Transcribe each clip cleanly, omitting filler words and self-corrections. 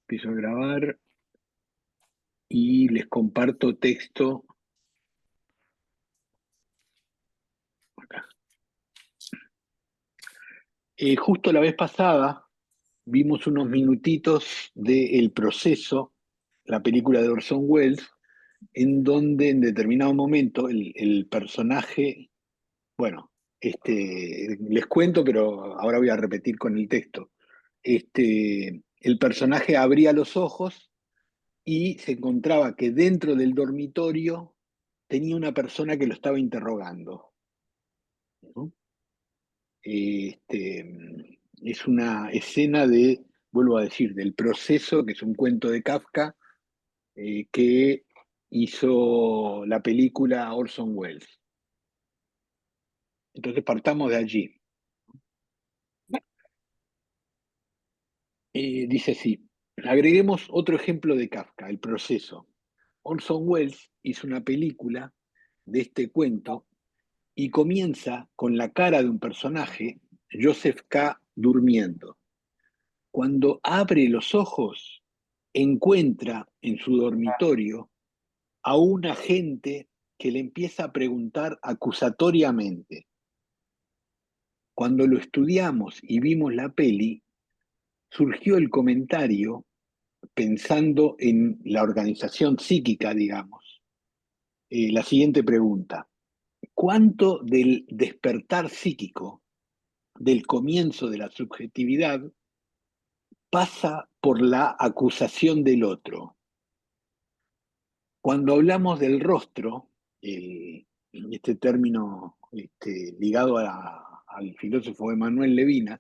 Empiezo a grabar y les comparto texto acá. Justo la vez pasada vimos unos minutitos de El Proceso, la película de Orson Welles, en donde en determinado momento el personaje, bueno, les cuento, pero ahora voy a repetir con el texto. El personaje abría los ojos y se encontraba que dentro del dormitorio tenía una persona que lo estaba interrogando, ¿no? Este, es una escena de, vuelvo a decir, del Proceso, que es un cuento de Kafka, que hizo la película Orson Welles. Entonces partamos de allí. Dice así, agreguemos otro ejemplo de Kafka, El Proceso. Orson Welles hizo una película de este cuento y comienza con la cara de un personaje, Joseph K., durmiendo. Cuando abre los ojos, encuentra en su dormitorio a un agente que le empieza a preguntar acusatoriamente. Cuando lo estudiamos y vimos la peli, surgió el comentario, pensando en la organización psíquica, digamos, la siguiente pregunta: ¿cuánto del despertar psíquico, del comienzo de la subjetividad, pasa por la acusación del otro? Cuando hablamos del rostro, este término ligado al filósofo Emmanuel Levinas,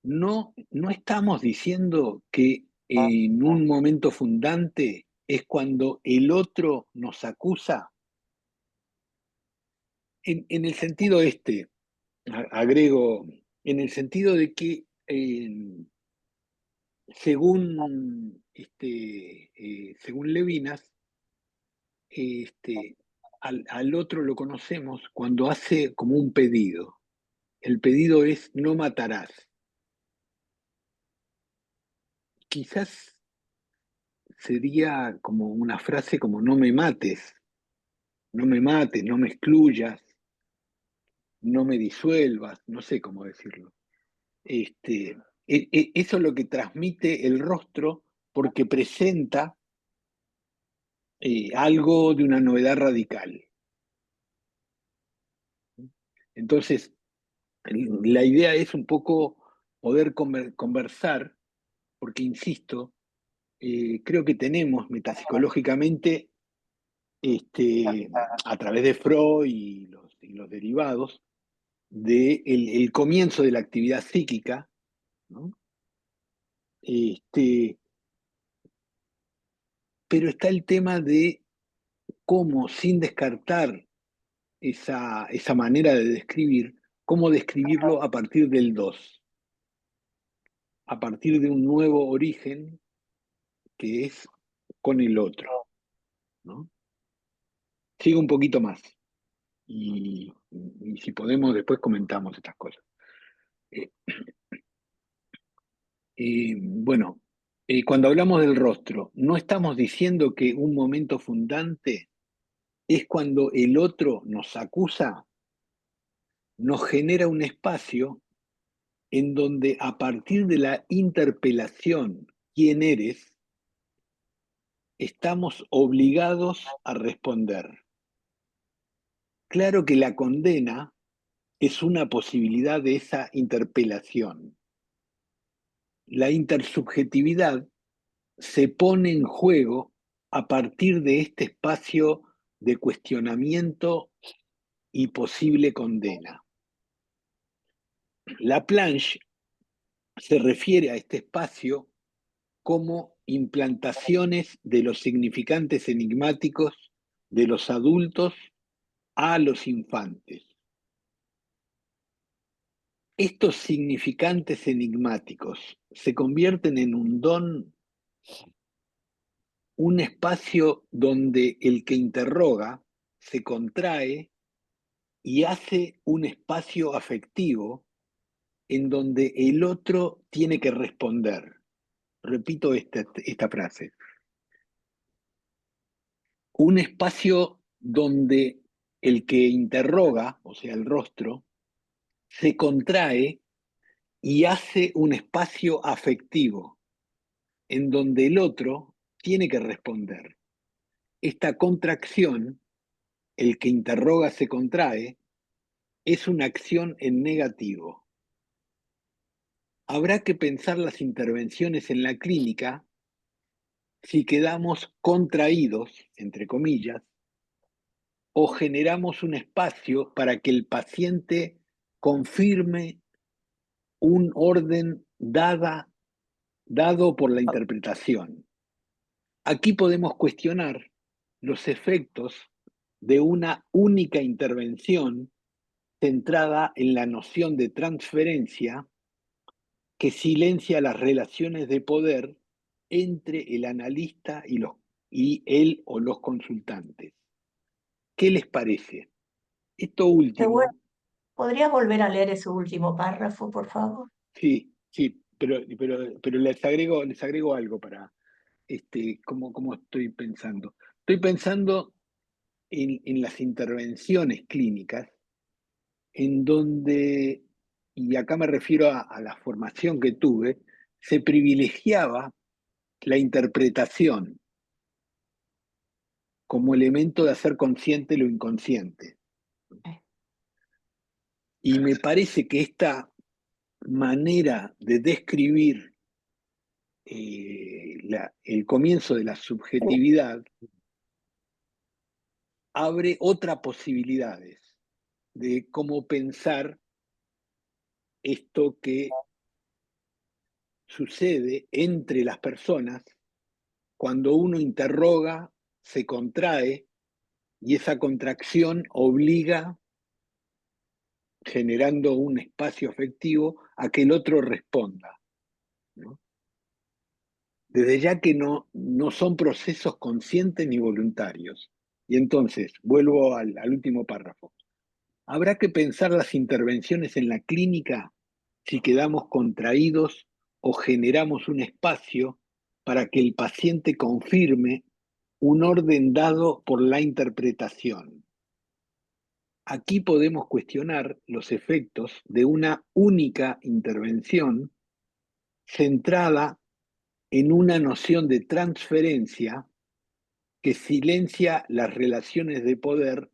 no estamos diciendo que en un momento fundante es cuando el otro nos acusa, en el sentido agrego, en el sentido de que según Levinas, este, al otro lo conocemos cuando hace como un pedido. El pedido es: no matarás. Quizás sería como una frase como: no me mates, no me mates, no me excluyas, no me disuelvas, no sé cómo decirlo. Eso es lo que transmite el rostro, porque presenta algo de una novedad radical. Entonces, la idea es un poco poder conversar, porque, insisto, creo que tenemos metapsicológicamente, a través de Freud y los derivados, el comienzo de la actividad psíquica, ¿no? Este, pero está el tema de cómo, sin descartar esa manera de describir, cómo describirlo a partir del dos, a partir de un nuevo origen que es con el otro, ¿no? Sigo un poquito más y si podemos después comentamos estas cosas. Eh, bueno, cuando hablamos del rostro, no estamos diciendo que un momento fundante es cuando el otro nos acusa, nos genera un espacio en donde, a partir de la interpelación, ¿quién eres?, estamos obligados a responder. Claro que la condena es una posibilidad de esa interpelación. La intersubjetividad se pone en juego a partir de este espacio de cuestionamiento y posible condena. Laplanche se refiere a este espacio como implantaciones de los significantes enigmáticos de los adultos a los infantes. Estos significantes enigmáticos se convierten en un don, un espacio donde el que interroga se contrae y hace un espacio afectivo en donde el otro tiene que responder. repito esta frase, un espacio donde el que interroga, o sea, el rostro, se contrae y hace un espacio afectivo en donde el otro tiene que responder. Esta contracción, el que interroga se contrae, es una acción en negativo. Habrá que pensar las intervenciones en la clínica si quedamos contraídos, entre comillas, o generamos un espacio para que el paciente confirme un orden dado por la interpretación. Aquí podemos cuestionar los efectos de una única intervención centrada en la noción de transferencia que silencia las relaciones de poder entre el analista y él o los consultantes. ¿Qué les parece? Esto Qué bueno. último, ¿Podrías volver a leer ese último párrafo, por favor? sí, pero les agrego algo para cómo estoy pensando. Estoy pensando en las intervenciones clínicas, en donde, y acá me refiero a la formación que tuve, se privilegiaba la interpretación como elemento de hacer consciente lo inconsciente. Eh, Y me parece que esta manera de describir el comienzo de la subjetividad abre otras posibilidades de cómo pensar esto que sucede entre las personas cuando uno interroga, se contrae y esa contracción obliga, generando un espacio afectivo, a que el otro responda, ¿no? Desde ya que no son procesos conscientes ni voluntarios. Y entonces, vuelvo al último párrafo. Habrá que pensar las intervenciones en la clínica si quedamos contraídos o generamos un espacio para que el paciente confirme un orden dado por la interpretación. Aquí podemos cuestionar los efectos de una única intervención centrada en una noción de transferencia que silencia las relaciones de poder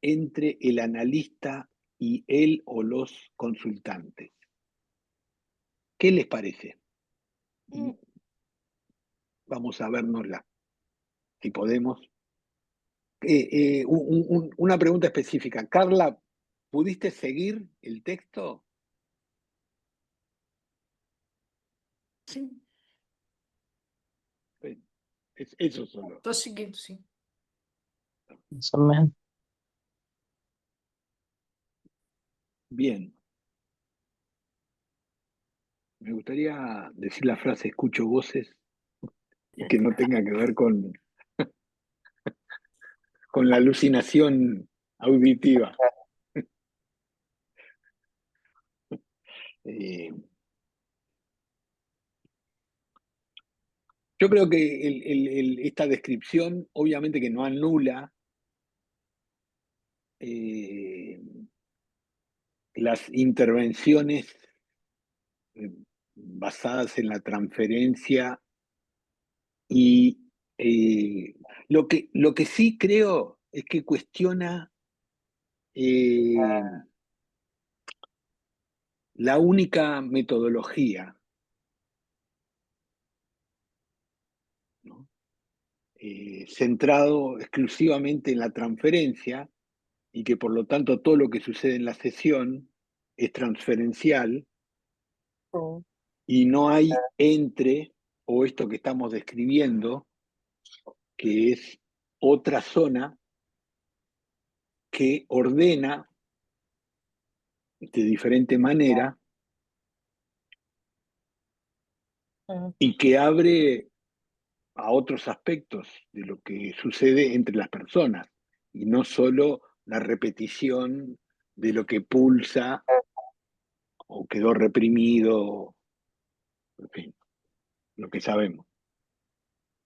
entre el analista y él o los consultantes. ¿Qué les parece? mm, Vamos a vernosla, si podemos. Una pregunta específica. Carla, ¿pudiste seguir el texto? Sim, Eso solo. estou seguindo, sim. Más o menos. Bien. Me gustaría decir la frase escucho voces y que no tenga que ver con la alucinación auditiva. Eh, yo creo que esta descripción, obviamente que no anula eh, las intervenciones eh, basadas en la transferencia y lo que sí creo es que cuestiona eh, la única metodología, ¿no? Centrado exclusivamente en la transferencia y que por lo tanto todo lo que sucede en la sesión es transferencial Mm. y no hay entre, o esto que estamos describiendo, que es otra zona que ordena de diferente manera Mm. y que abre a otros aspectos de lo que sucede entre las personas y no solo la repetición de lo que pulsa o quedó reprimido, en fin. lo que sabemos.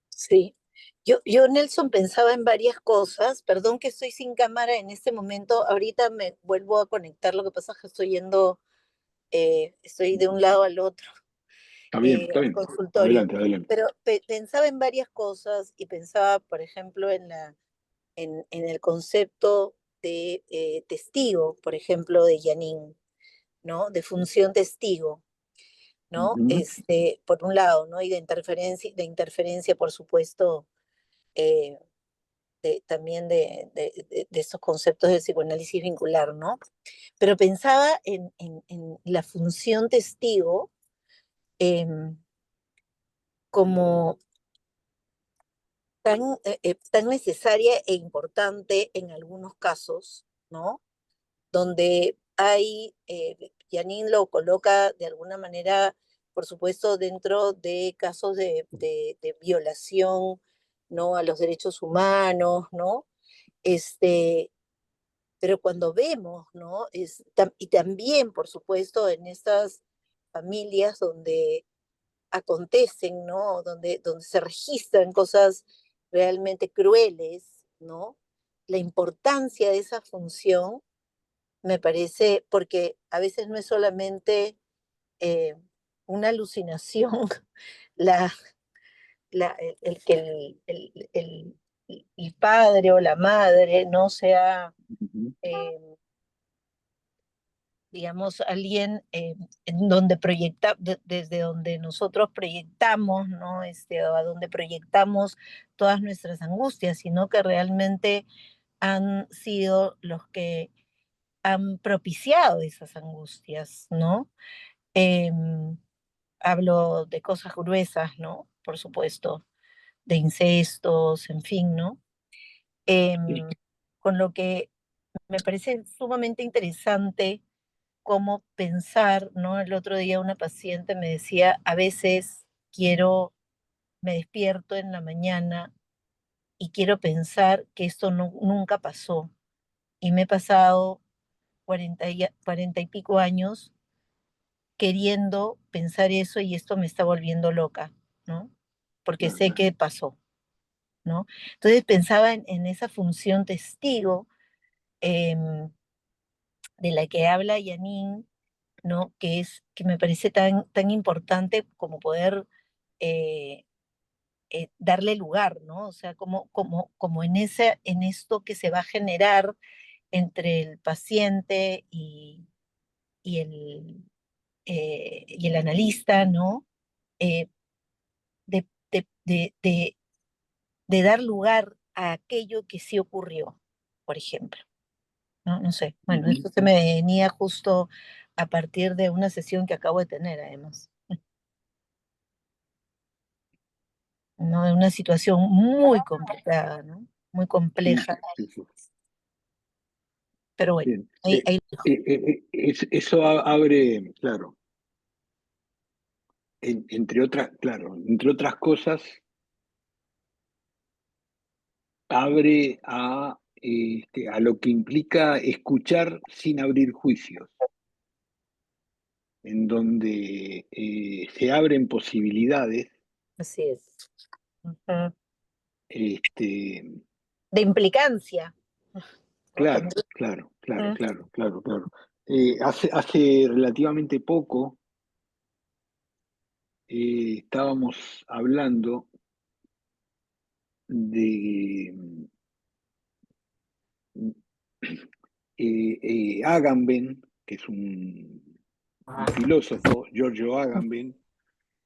Sí. Yo, Nelson, pensaba en varias cosas. Perdón que estoy sin cámara en este momento. Ahorita me vuelvo a conectar. Lo que pasa es que estoy de un lado al otro, Está al bien. consultorio. Adelante, adelante. Pero pensaba en varias cosas y pensaba, por ejemplo, en el concepto de testigo, por ejemplo, de Janine, ¿no? De función testigo, ¿no? Ujú. Por un lado, ¿no? Y de interferencia, por supuesto, eh, también de estos conceptos del psicoanálisis vincular, ¿no? Pero pensaba en la función testigo em, como tan necesaria e importante en algunos casos, ¿no? Donde Janine lo coloca de alguna manera, por supuesto, dentro de casos de violación, ¿no? A los derechos humanos, ¿no? Este, pero cuando vemos, ¿no? Y también, por supuesto, en estas familias donde acontecen, ¿no? Donde se registran cosas realmente crueles, ¿no? La importancia de esa función me parece, porque a veces no es solamente eh, una alucinación la, el que el padre o la madre no sea, Ujú. eh, digamos, alguien en donde desde donde nosotros proyectamos, ¿no? O a donde proyectamos todas nuestras angustias, sino que realmente han sido los que han propiciado esas angustias, ¿no? Em, Hablo de cosas gruesas, ¿no? Por supuesto, de incestos, en fin, ¿no? Sí. Con lo que me parece sumamente interesante cómo pensar, ¿no? El otro día una paciente me decía, a veces me despierto en la mañana y quiero pensar que esto nunca pasó. Y me he pasado 40 y pico años queriendo pensar eso y esto me está volviendo loca, ¿no? Porque Claro. sé que pasó, ¿no? Entonces pensaba en esa función testigo em, de la que habla Janine, ¿no? Que me parece tan importante como poder eh, darle lugar, ¿no? O sea, como en esto que se va a generar entre el paciente y y el analista, ¿no? Eh, de, de, de, de, de dar lugar a aquello que sí ocurrió, por ejemplo. No, no sé. Bueno, Ujú. esto se me venía justo a partir de una sesión que acabo de tener, además, ¿no? De una situación muy complicada, ¿no? Muy Sí, compleja, sí, sí. pero bueno, Bien. ahí lo dejo. Eso abre, claro, entre otras cosas, abre a lo que implica escuchar sin abrir juicios, en donde se abren posibilidades, Así es. Ujú. este, De implicancia, ¿no? claro, También. claro, claro, Ujú. claro, claro, claro. Hace relativamente poco estábamos hablando de Agamben, que es un filósofo, Giorgio Agamben.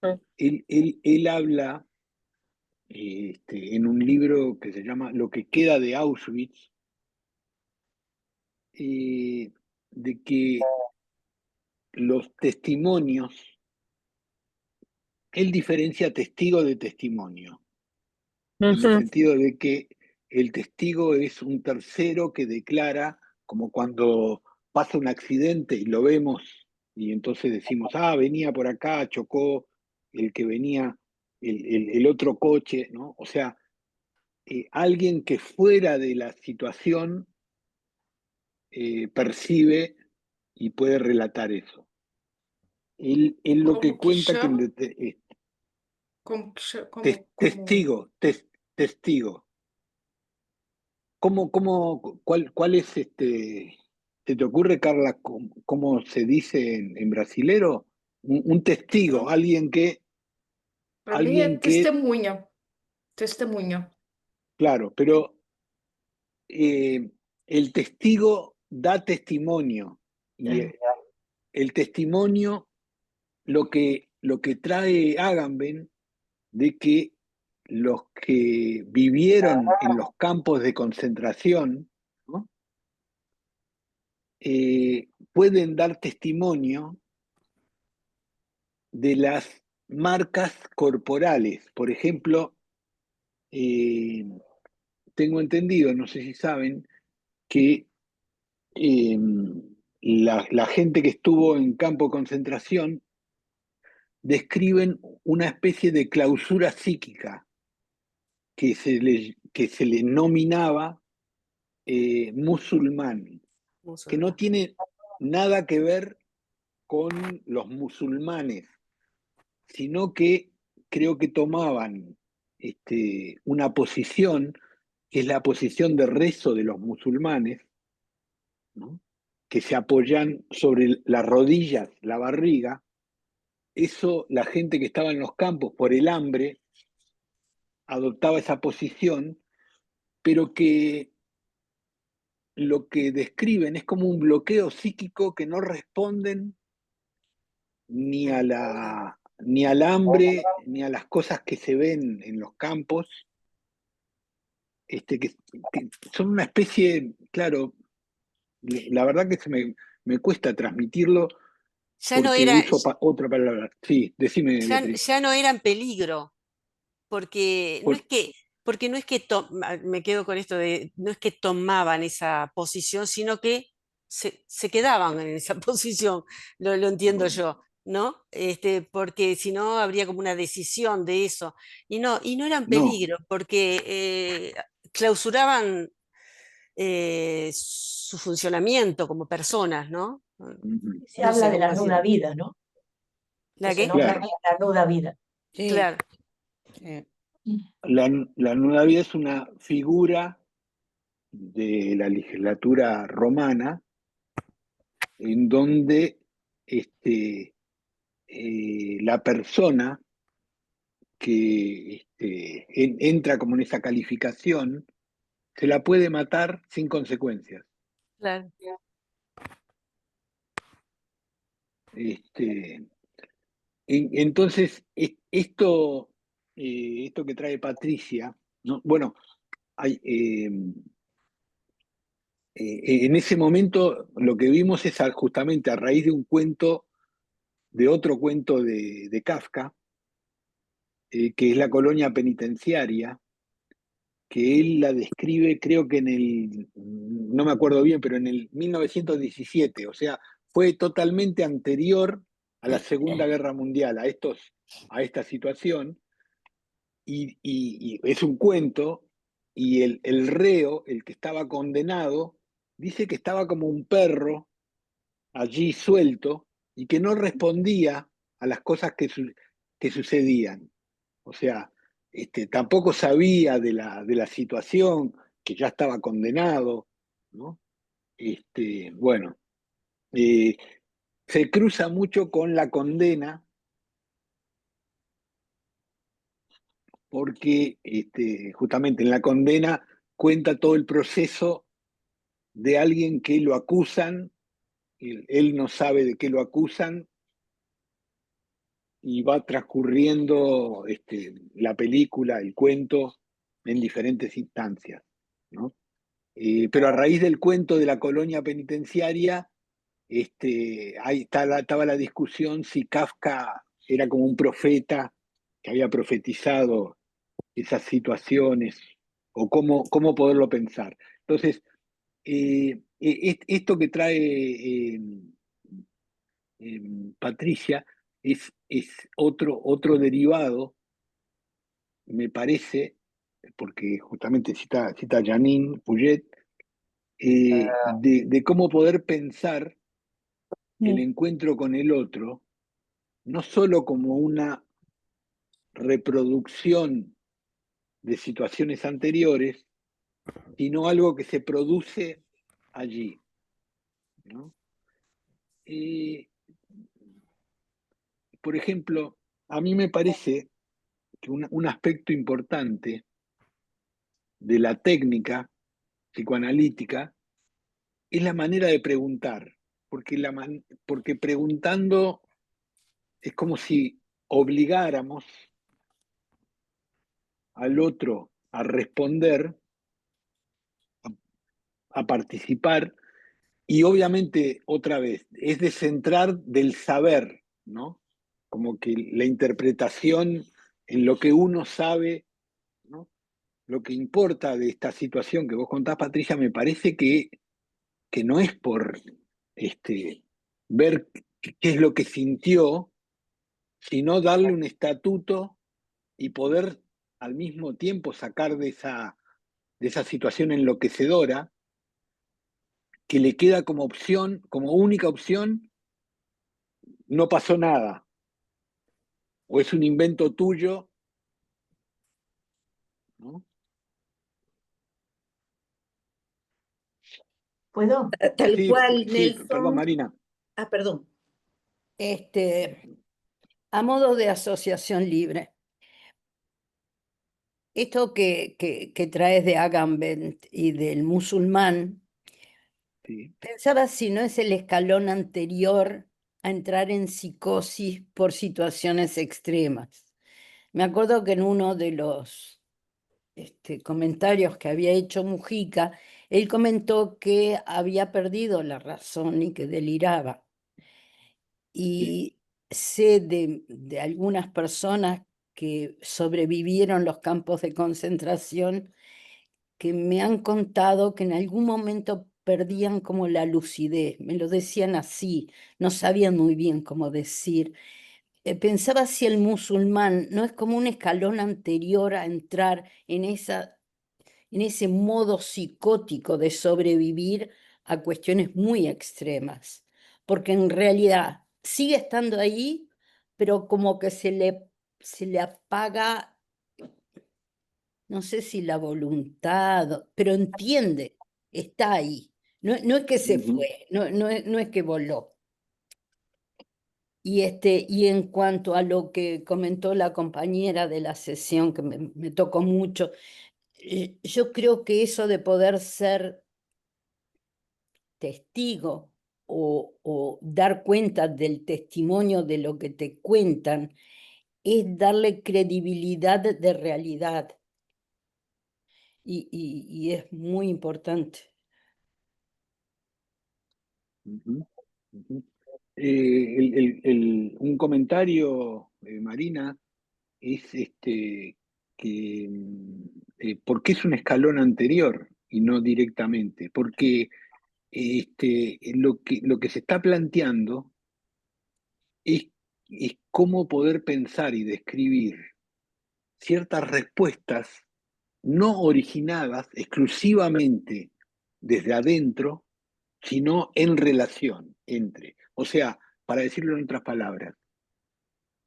Ujú. Él habla en un libro que se llama Lo que queda de Auschwitz, eh, de que los testimonios, él diferencia testigo de testimonio, en el Ujú. sentido de que el testigo es un tercero que declara, como cuando pasa un accidente y lo vemos y entonces decimos, venía por acá, chocó el que venía, el otro coche, ¿no? O sea, alguien que fuera de la situación percibe y puede relatar eso. Él lo que Como que cuenta que yo, Testigo, testigo. ¿Cuál es ¿se te ocurre, Carla, cómo se dice en brasilero? Un testigo, Para mí es alguien que, testemunha. Testemunha. claro, pero el testigo da testimonio y el testimonio lo que trae Agamben de que los que vivieron en los campos de concentración, ¿no? Pueden dar testimonio de las marcas corporales. Por ejemplo, tengo entendido, no sé si saben, que la gente que estuvo en campo de concentración describen una especie de clausura psíquica que se le nominaba musulmán, que no tiene nada que ver con los musulmanes, sino que creo que tomaban una posición, que es la posición de rezo de los musulmanes, ¿no? Que se apoyan sobre las rodillas, la barriga. Eso, la gente que estaba en los campos por el hambre adoptaba esa posición, pero que lo que describen es como un bloqueo psíquico, que no responden ni al hambre, ni a las cosas que se ven en los campos, que son una especie, claro, la verdad que me cuesta transmitirlo Ya no porque era, uso otra palabra. Sí, decime, Beatriz. ya no eran peligro, porque no Por- es que, me quedo con esto de, no es que tomaban esa posición, sino que se quedaban en esa posición, lo entiendo yo, ¿no? Porque si no habría como una decisión de eso. Y no eran no, peligro, porque clausuraban su funcionamiento como personas, ¿no? ujú, Se No habla sé de cómo la nuda decirlo. vida, ¿no? Que ¿La se qué? nombra claro. la nuda vida. Sí, Claro. sí. La nuda vida es una figura de la legislatura romana en donde la persona que entra como en esa calificación se la puede matar sin consecuencias. Claro. Este, entonces, esto que trae Patricia, ¿no? Bueno, en ese momento lo que vimos es justamente a raíz de un cuento, de otro cuento de Kafka, que es La colonia penitenciaria, que él la describe, creo que no me acuerdo bien, pero en el 1917, o sea, fue totalmente anterior a la Segunda Guerra Mundial, a esta situación, y es un cuento, y el reo, el que estaba condenado, dice que estaba como un perro allí suelto y que no respondía a las cosas que sucedían. O sea, tampoco sabía de la situación, que ya estaba condenado, ¿no? Bueno, eh, se cruza mucho con la condena porque justamente en la condena cuenta todo el proceso de alguien que lo acusan, él no sabe de qué lo acusan y va transcurriendo la película, el cuento, en diferentes instancias, ¿no? Pero a raíz del cuento de la colonia penitenciaria, ahí estaba la discusión si Kafka era como un profeta que había profetizado esas situaciones o cómo poderlo pensar. Entonces, esto que trae Patricia es otro derivado, me parece, porque justamente cita a Janine Puyet, de cómo poder pensar el encuentro con el otro, no solo como una reproducción de situaciones anteriores, sino algo que se produce allí, ¿no? Por ejemplo, a mí me parece que un aspecto importante de la técnica psicoanalítica es la manera de preguntar, porque preguntando es como si obligáramos al otro a responder, a participar, y obviamente, otra vez, es descentrar del saber, ¿no? Como que la interpretación en lo que uno sabe, ¿no? Lo que importa de esta situación que vos contás, Patricia, me parece que no es por ver qué es lo que sintió, sino darle un estatuto y poder al mismo tiempo sacar de esa situación enloquecedora que le queda como opción, como única opción, no pasó nada, o es un invento tuyo, ¿no? ¿Puedo? Tal Sí, cual, sí, perdón, Nelson. Marina. Ah, perdón. A modo de asociación libre, esto que traes de Agamben y del musulmán, Sí, pensaba si no es el escalón anterior a entrar en psicosis por situaciones extremas. Me acuerdo que en uno de los comentarios que había hecho Mujica, él comentó que había perdido la razón y que deliraba. sí. Y sé de algunas personas que sobrevivieron los campos de concentración que me han contado que en algún momento perdían como la lucidez, me lo decían así, no sabían muy bien cómo decir. Pensaba si el musulmán no es como un escalón anterior a entrar en ese modo psicótico de sobrevivir a cuestiones muy extremas, porque en realidad sigue estando ahí, pero como que se le apaga, no sé si la voluntad, pero entiende, está ahí. No, no es que se Ujú. fue, no es que voló. Y en cuanto a lo que comentó la compañera de la sesión, que me tocó mucho, yo creo que eso de poder ser testigo o dar cuenta del testimonio de lo que te cuentan es darle credibilidad de realidad. Y es muy importante. Ujú, ujú. Un comentario, Marina, es que ¿por qué es un escalón anterior y no directamente? Porque lo que se está planteando es, es cómo poder pensar y describir ciertas respuestas no originadas exclusivamente desde adentro, sino en relación entre. O sea, para decirlo en otras palabras,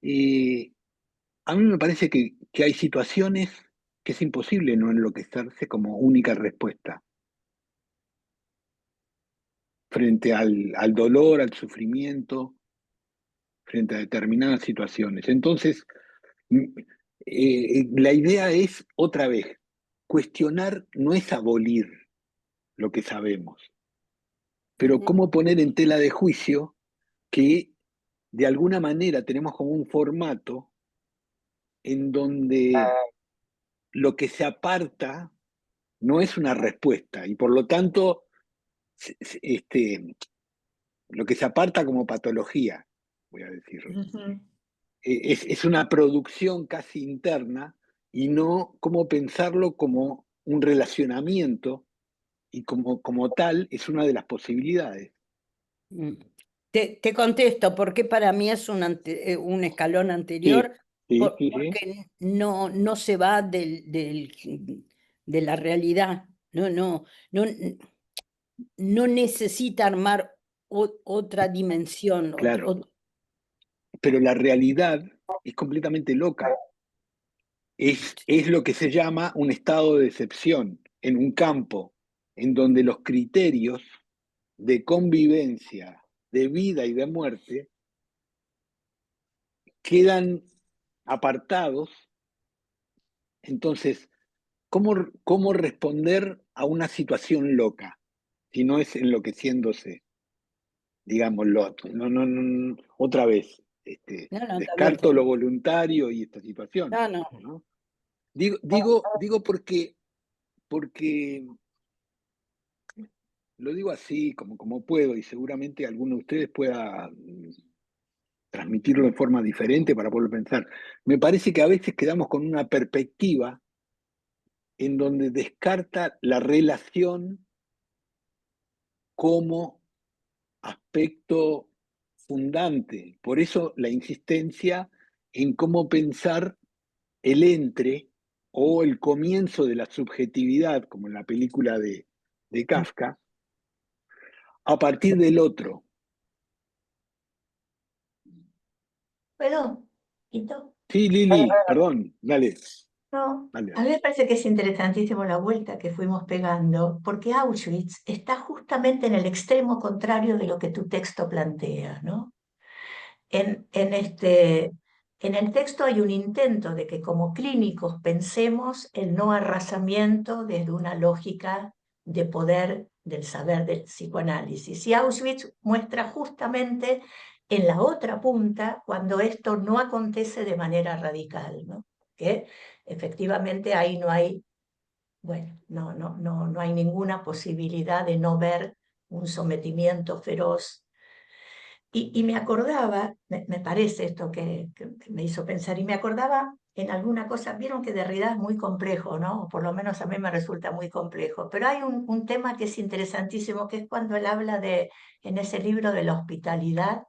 eh, a mí me parece que hay situaciones que es imposible no enloquecerse como única respuesta frente al dolor, al sufrimiento, frente a determinadas situaciones. Entonces, mm, la idea es, otra vez, cuestionar no es abolir lo que sabemos, pero cómo poner en tela de juicio que de alguna manera tenemos como un formato en donde lo que se aparta no es una respuesta y por lo tanto lo que se aparta como patología, voy a decirlo, Ujú. es una producción casi interna y no cómo pensarlo como un relacionamiento y como tal es una de las posibilidades. Mm. Te contesto, porque para mí es un escalón Sí, anterior, sí, sí, sí. porque no se va de la realidad, no, no necesita armar otra dimensión, Claro, pero la realidad es completamente loca. es lo que se llama un estado de excepción en un campo en donde los criterios de convivencia, de vida y de muerte quedan apartados. Entonces, ¿cómo responder a una situación loca si no es enloqueciéndose? Digámoslo, otra vez, No, no, está bien, descarto está lo bien. voluntario y esta situación, No, no. ¿no? Digo porque lo digo así, como puedo, y seguramente alguno de ustedes pueda transmitirlo de forma diferente para poder pensar. Me parece que a veces quedamos con una perspectiva en donde descarta la relación como aspecto fundante. Por eso la insistencia en cómo pensar el entre o el comienzo de la subjetividad, como en la película de Kafka, a partir del otro. ¿Puedo? ¿Quito? Sí, Lili, perdón, dale, No, dale. a mí me parece que es interesantísimo la vuelta que fuimos pegando, porque Auschwitz está justamente en el extremo contrario de lo que tu texto plantea, ¿no? En el texto hay un intento de que como clínicos pensemos el no arrasamiento desde una lógica de poder del saber del psicoanálisis. Y Auschwitz muestra justamente en la otra punta cuando esto no acontece de manera radical, ¿no? Que efectivamente ahí no hay, bueno, no hay ninguna posibilidad de no ver un sometimiento feroz. Y me acordaba, me parece esto que me hizo pensar, y me acordaba en alguna cosa, vieron que Derrida es muy complejo, ¿no? O por lo menos a mí me resulta muy complejo, pero hay un tema que es interesantísimo, que es cuando él habla en ese libro de la hospitalidad,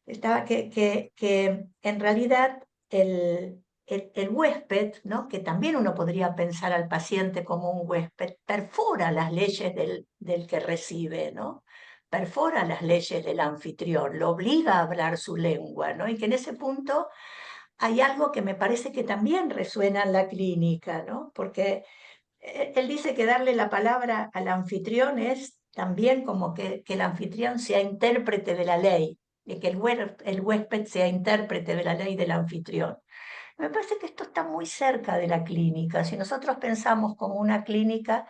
estaba que en realidad el huésped, ¿no? Que también uno podría pensar al paciente como un huésped, perfora las leyes del que recibe, ¿no? Perfora las leyes del anfitrión, lo obliga a hablar su lengua, ¿no? Y que en ese punto hay algo que me parece que también resuena en la clínica, ¿no? Porque él dice que darle la palabra al anfitrión es también como que el anfitrión sea intérprete de la ley, y que el huésped sea intérprete de la ley del anfitrión. Me parece que esto está muy cerca de la clínica. Si nosotros pensamos como una clínica,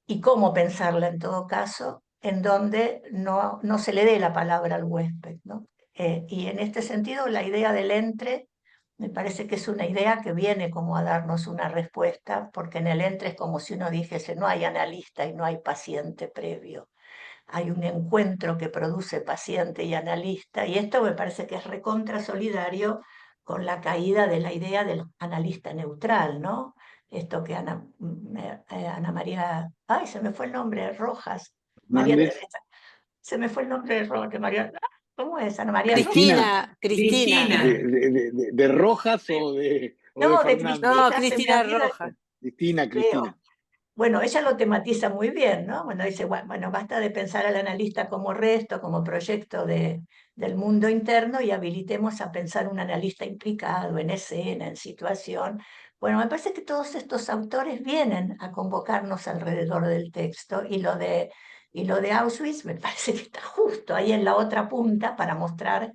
y cómo pensarla en todo caso, en donde no se le dé la palabra al huésped, ¿no? Y en este sentido, la idea del entre me parece que es una idea que viene como a darnos una respuesta, porque en el entre es como si uno dijese, no hay analista y no hay paciente previo. Hay un encuentro que produce paciente y analista, y esto me parece que es recontra solidario con la caída de la idea del analista neutral, ¿no? Esto que Ana María, ay, se me fue el nombre, Rojas, María Hernández, Teresa, se me fue el nombre de María, ¿cómo es? Ana María Rojas. Cristina, Cristina. de Rojas o de No, de Fernández. No, Cristina se me Cristina olvida, Roja. creo. Cristina. Bueno, ella lo tematiza muy bien, ¿no? Bueno, dice, bueno, basta de pensar al analista como resto, como proyecto del mundo interno y habilitemos a pensar un analista implicado en escena, en situación. Bueno, me parece que todos estos autores vienen a convocarnos alrededor del texto y lo de Auschwitz me parece que está justo ahí en la otra punta para mostrar,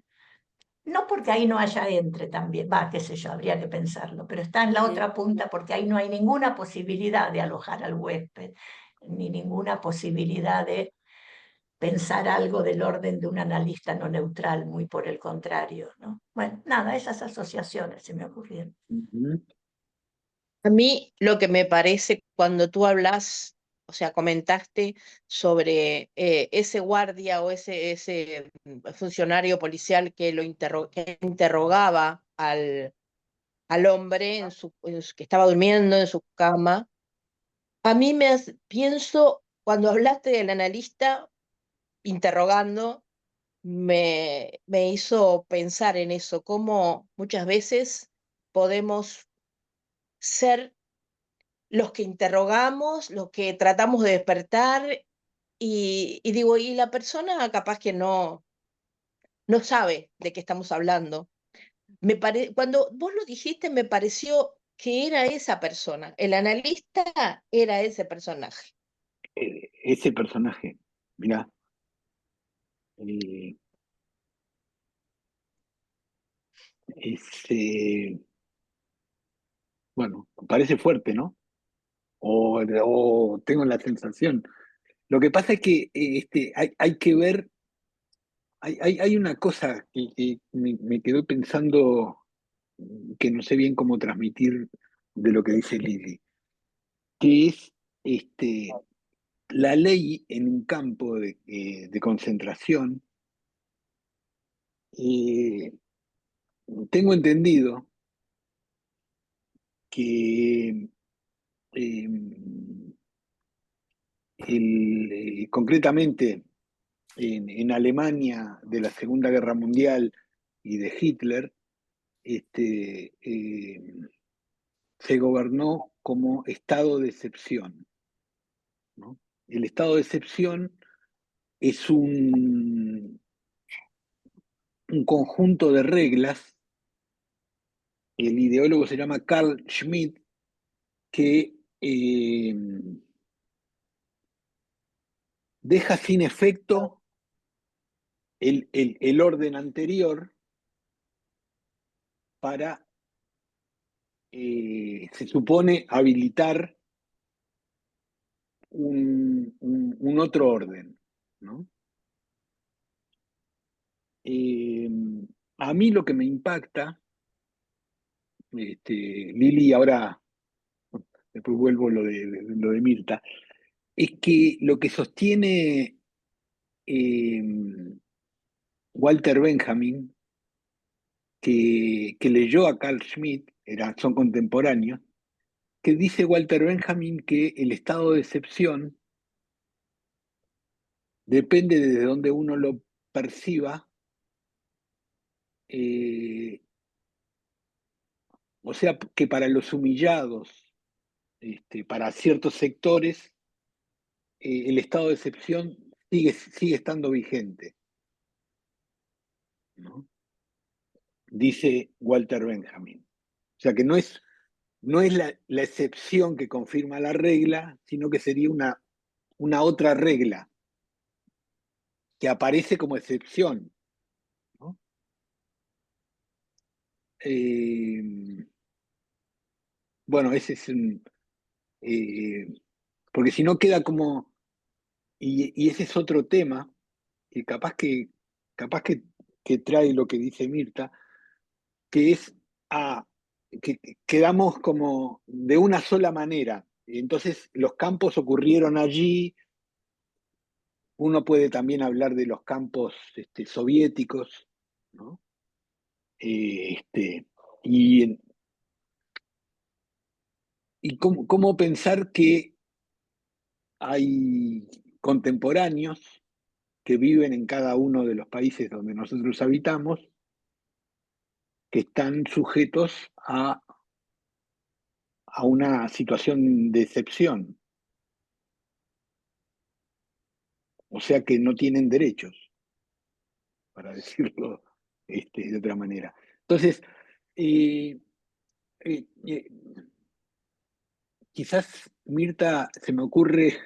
no porque ahí no haya entre también, va, qué sé yo, habría que pensarlo, pero está en la otra punta porque ahí no hay ninguna posibilidad de alojar al huésped, ni ninguna posibilidad de pensar algo del orden de un analista no neutral, muy por el contrario, ¿no? Bueno, nada, esas asociaciones se me ocurrieron. Ujú. A mí lo que me parece cuando tú hablas, o sea, comentaste sobre ese guardia o ese funcionario policial que que interrogaba al hombre que estaba durmiendo en su cama, a mí pienso, cuando hablaste del analista interrogando, me hizo pensar en eso, cómo muchas veces podemos ser los que interrogamos, los que tratamos de despertar, y digo, y la persona capaz que no sabe de qué estamos hablando. Cuando vos lo dijiste, me pareció que era esa persona. El analista era ese personaje. Ese personaje, mirá, eh, bueno, parece fuerte, ¿no? O tengo la sensación. Lo que pasa es que hay que ver, hay una cosa que me quedó pensando que no sé bien cómo transmitir de lo que dice Lili, que es la ley en un campo de concentración. Tengo entendido que eh, concretamente en Alemania de la Segunda Guerra Mundial y de Hitler, se gobernó como estado de excepción, ¿no? El estado de excepción es un conjunto de reglas. El ideólogo se llama Carl Schmitt, que deja sin efecto el orden anterior para, se supone, habilitar un otro orden, ¿no? A mí lo que me impacta, Lili, ahora después vuelvo lo de Mirta, es que lo que sostiene Walter Benjamin, que leyó a Carl Schmitt, son contemporáneos, que dice Walter Benjamin que el estado de excepción depende de donde uno lo perciba, o sea que para los humillados, para ciertos sectores, el estado de excepción sigue estando vigente, ¿no? Dice Walter Benjamin. O sea que no es la excepción que confirma la regla, sino que sería una otra regla que aparece como excepción, ¿no? Bueno, ese es porque si no queda como, y ese es otro tema, que que trae lo que dice Mirta, que es que quedamos como de una sola manera. Entonces los campos ocurrieron allí. Uno puede también hablar de los campos soviéticos, ¿no? Y, y cómo pensar que hay contemporáneos que viven en cada uno de los países donde nosotros habitamos, que están sujetos a una situación de excepción, o sea que no tienen derechos, para decirlo de otra manera. Entonces, eh, eh, eh, quizás, Mirta, se me ocurre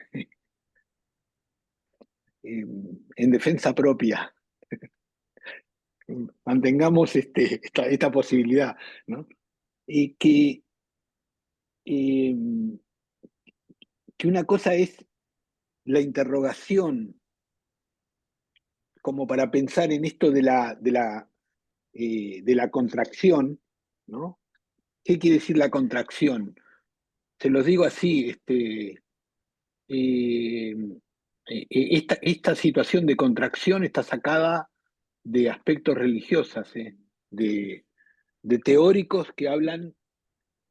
en defensa propia, mantengamos esta posibilidad, ¿no? Y eh, que una cosa es la interrogación, como para pensar en esto de la contracción, ¿no? ¿Qué quiere decir la contracción? Se los digo así, esta situación de contracción está sacada de aspectos religiosos, de teóricos que hablan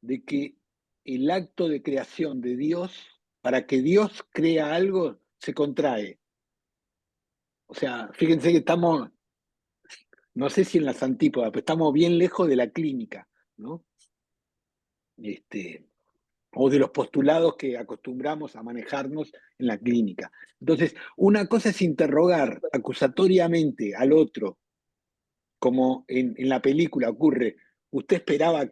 de que el acto de creación de Dios, para que Dios crea algo, se contrae. O sea, fíjense que estamos, no sé si en las antípodas, pero estamos bien lejos de la clínica, ¿no? O de los postulados que acostumbramos a manejarnos en la clínica. Entonces, una cosa es interrogar acusatoriamente al otro, como en la película ocurre, usted esperaba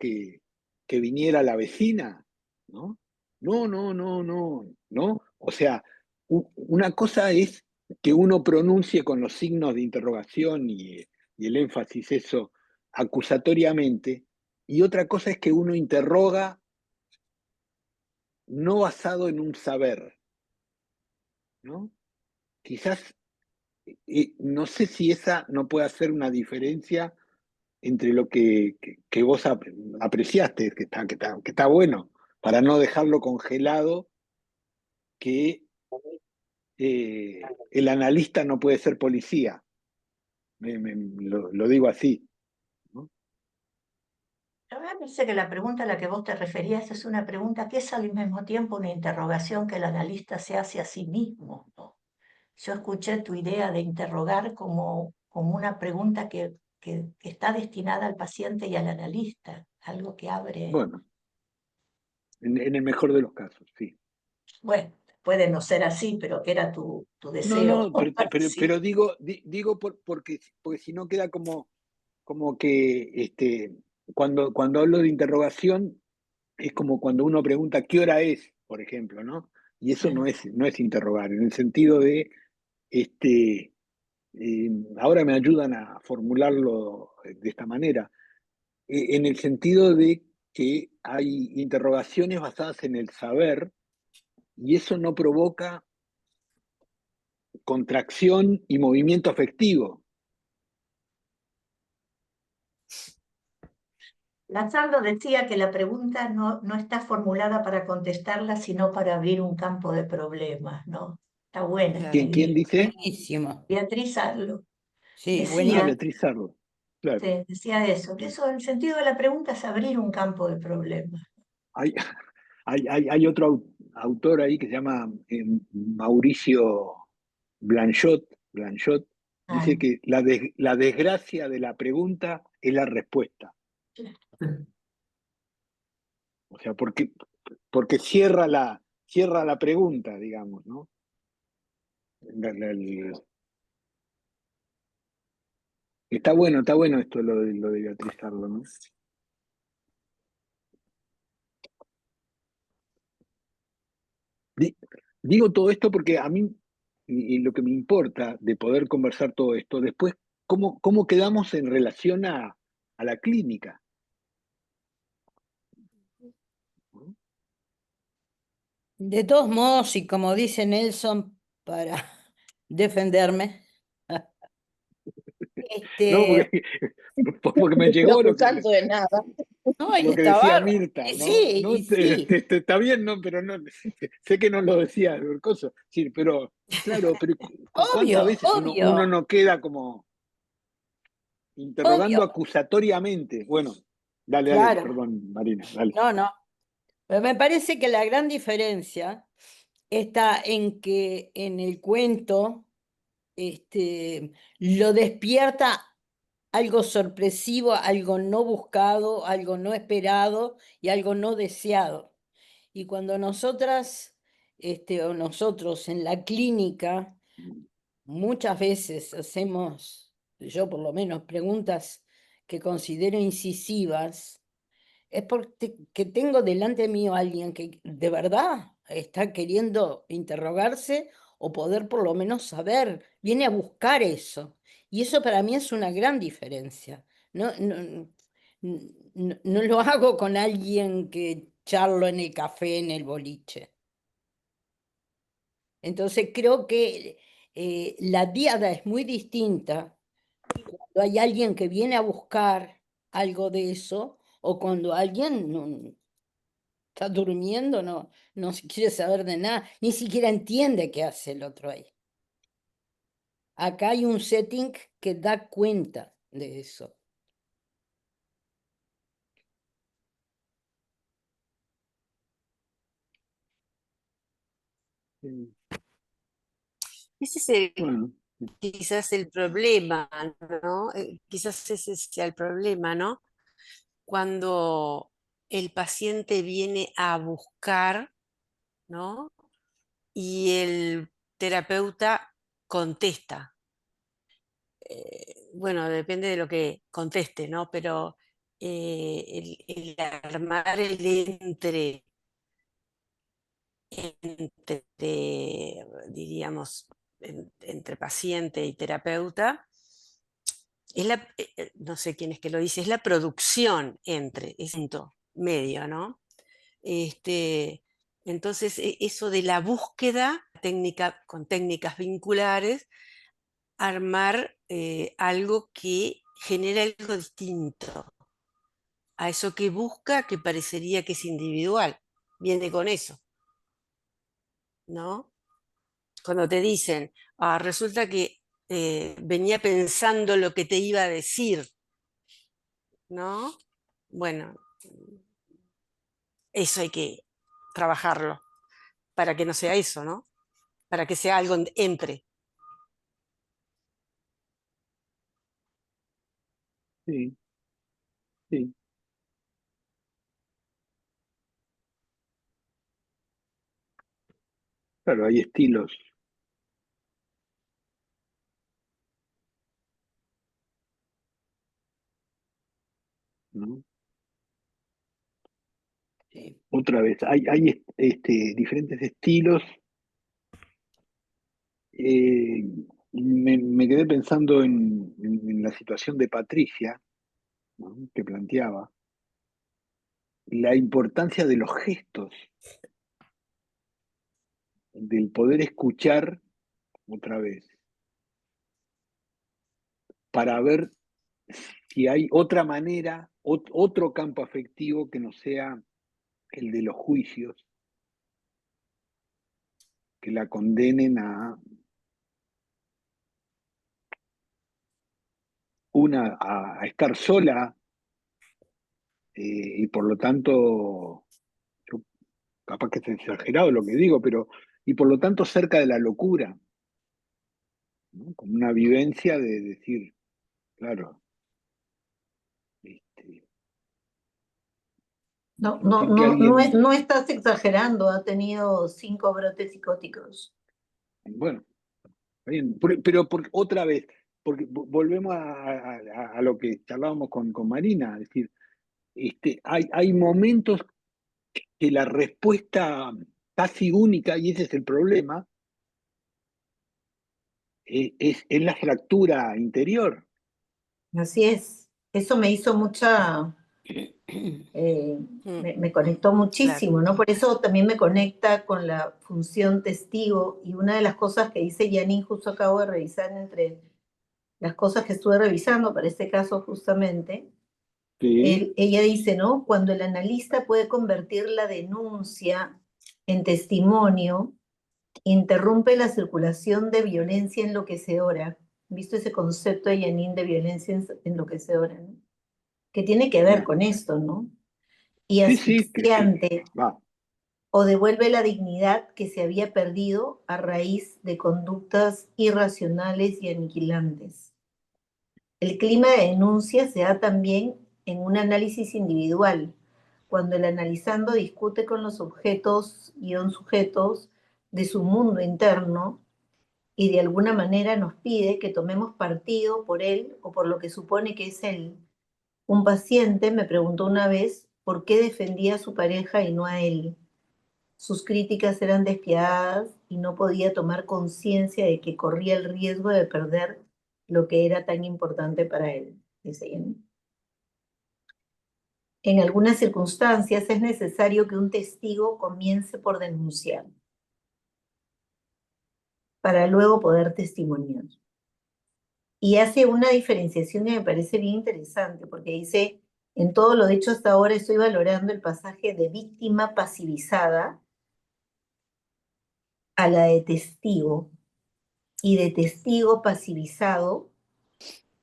que viniera la vecina, ¿no? No, no, no, no, ¿no? O sea, una cosa es que uno pronuncie con los signos de interrogación y el énfasis eso acusatoriamente, y otra cosa es que uno interroga no basado en un saber, ¿no? Quizás, no sé si esa no puede hacer una diferencia entre lo que vos apreciaste, que está bueno, para no dejarlo congelado, que el analista no puede ser policía. Lo digo así, ¿no? A mí me parece que la pregunta a la que vos te referías es una pregunta que es al mismo tiempo una interrogación que el analista se hace a sí mismo, ¿no? Yo escuché tu idea de interrogar como una pregunta que está destinada al paciente y al analista, algo que abre, Bueno, en el mejor de los casos, sí. bueno, puede no ser así, pero que era tu No, deseo. no, pero digo porque si no queda como que cuando hablo de interrogación es como cuando uno pregunta qué hora es, por ejemplo, ¿no? Y eso no es interrogar, en el sentido de, ahora me ayudan a formularlo de esta manera, en el sentido de que hay interrogaciones basadas en el saber y eso no provoca contracción y movimiento afectivo. Lazardo decía que la pregunta no está formulada para contestarla, sino para abrir un campo de problemas, ¿no? Está buena esta Claro. ¿Quién idea. dice? Buenísimo. Beatriz Arlo Sí, decía, Beatriz Sarlo, claro. decía eso, que eso, el sentido de la pregunta es abrir un campo de problemas. Hay, hay otro autor ahí que se llama Mauricio Blanchot, Ah, dice que la desgracia de la pregunta es la respuesta. O sea, porque cierra la pregunta, digamos, ¿no? Está bueno esto lo de Beatriz Arlo, ¿no? Di- Digo todo esto porque a mí, y lo que me importa de poder conversar todo esto, después, ¿cómo quedamos en relación a la clínica? ¿No? De todos modos, y como dice Nelson, para defenderme, No, este, porque me No estoy llegó acusando de nada. no, y lo que está decía bárbaro. Mirta, Sí, ¿no? y sí, Está bien, ¿no? Pero no, sé que no lo decía Urcoso, sí, pero claro, pero ¿cuántas obvio, veces uno obvio, no queda como interrogando obvio, acusatoriamente? Bueno, dale, claro, perdón, Marina, dale. no, no. Pero me parece que la gran diferencia está en que en el cuento lo despierta algo sorpresivo, algo no buscado, algo no esperado y algo no deseado. Y cuando nosotras, o nosotros en la clínica, muchas veces hacemos, yo por lo menos, preguntas que considero incisivas, es porque que tengo delante mío a alguien que de verdad está queriendo interrogarse o poder por lo menos saber, viene a buscar eso. Y eso para mí es una gran diferencia. No, no lo hago con alguien que charlo en el café, en el boliche. Entonces creo que la diada es muy distinta cuando hay alguien que viene a buscar algo de eso o cuando alguien está durmiendo, no se quiere saber de nada, ni siquiera entiende qué hace el otro ahí. Acá hay un setting que da cuenta de eso. Ese es Bueno, quizás el problema, ¿no? Quizás ese sea el problema, ¿no? Cuando el paciente viene a buscar, ¿no? Y el terapeuta contesta. Bueno, depende de lo que conteste, ¿no? Pero el armar el diríamos, entre paciente y terapeuta, es no sé quién es que lo dice, es la producción entre, es punto medio, ¿no? Entonces, eso de la búsqueda con técnicas vinculares, armar algo que genera algo distinto a eso que busca, que parecería que es individual. Viene con eso, ¿no? Cuando te dicen, resulta que venía pensando lo que te iba a decir, ¿no? Bueno, eso hay que trabajarlo para que no sea eso, ¿no? Para que sea algo entre. Sí, sí. Claro, hay estilos, ¿no? Sí. Otra vez, hay diferentes estilos. eh, me quedé pensando en la situación de Patricia, ¿no? Que planteaba la importancia de los gestos, del poder escuchar otra vez, para ver si hay otra manera, otro campo afectivo que no sea el de los juicios, que la condenen a estar sola, y por lo tanto, yo, capaz que es exagerado lo que digo, pero y por lo tanto cerca de la locura, ¿no? Como una vivencia de decir, claro, este, No, no, sentir que no, no, alguien, no estás exagerando, ha tenido 5 brotes psicóticos. bueno, está bien, pero otra vez, porque volvemos a lo que charlábamos con Marina, es decir, hay momentos que la respuesta casi única, y ese es el problema, es la fractura interior. Así es. Eso me hizo mucha, Mm, me conectó claro. muchísimo, ¿no? Por eso también me conecta con la función testigo. Y una de las cosas que dice Janine, justo acabo de revisar entre las cosas que estuve revisando para este caso justamente, Sí, ella dice, ¿no? Cuando el analista puede convertir la denuncia en testimonio, interrumpe la circulación de violencia enloquecedora. ¿Visto ese concepto de Janine de violencia enloquecedora, ¿no? Que tiene que ver ya. con esto, ¿no? Y Sí, sí, que asfixiante, va. o devuelve la dignidad que se había perdido a raíz de conductas irracionales y aniquilantes. El clima de denuncia se da también en un análisis individual, cuando el analizando discute con los sujetos de su mundo interno y de alguna manera nos pide que tomemos partido por él o por lo que supone que es él. Un paciente me preguntó una vez por qué defendía a su pareja y no a él. Sus críticas eran despiadadas y no podía tomar conciencia de que corría el riesgo de perder lo que era tan importante para él, dice ella. En algunas circunstancias es necesario que un testigo comience por denunciar para luego poder testimoniar. Y hace una diferenciación que me parece bien interesante, porque dice, en todo lo dicho hasta ahora estoy valorando el pasaje de víctima pasivizada a la de testigo y de testigo pasivizado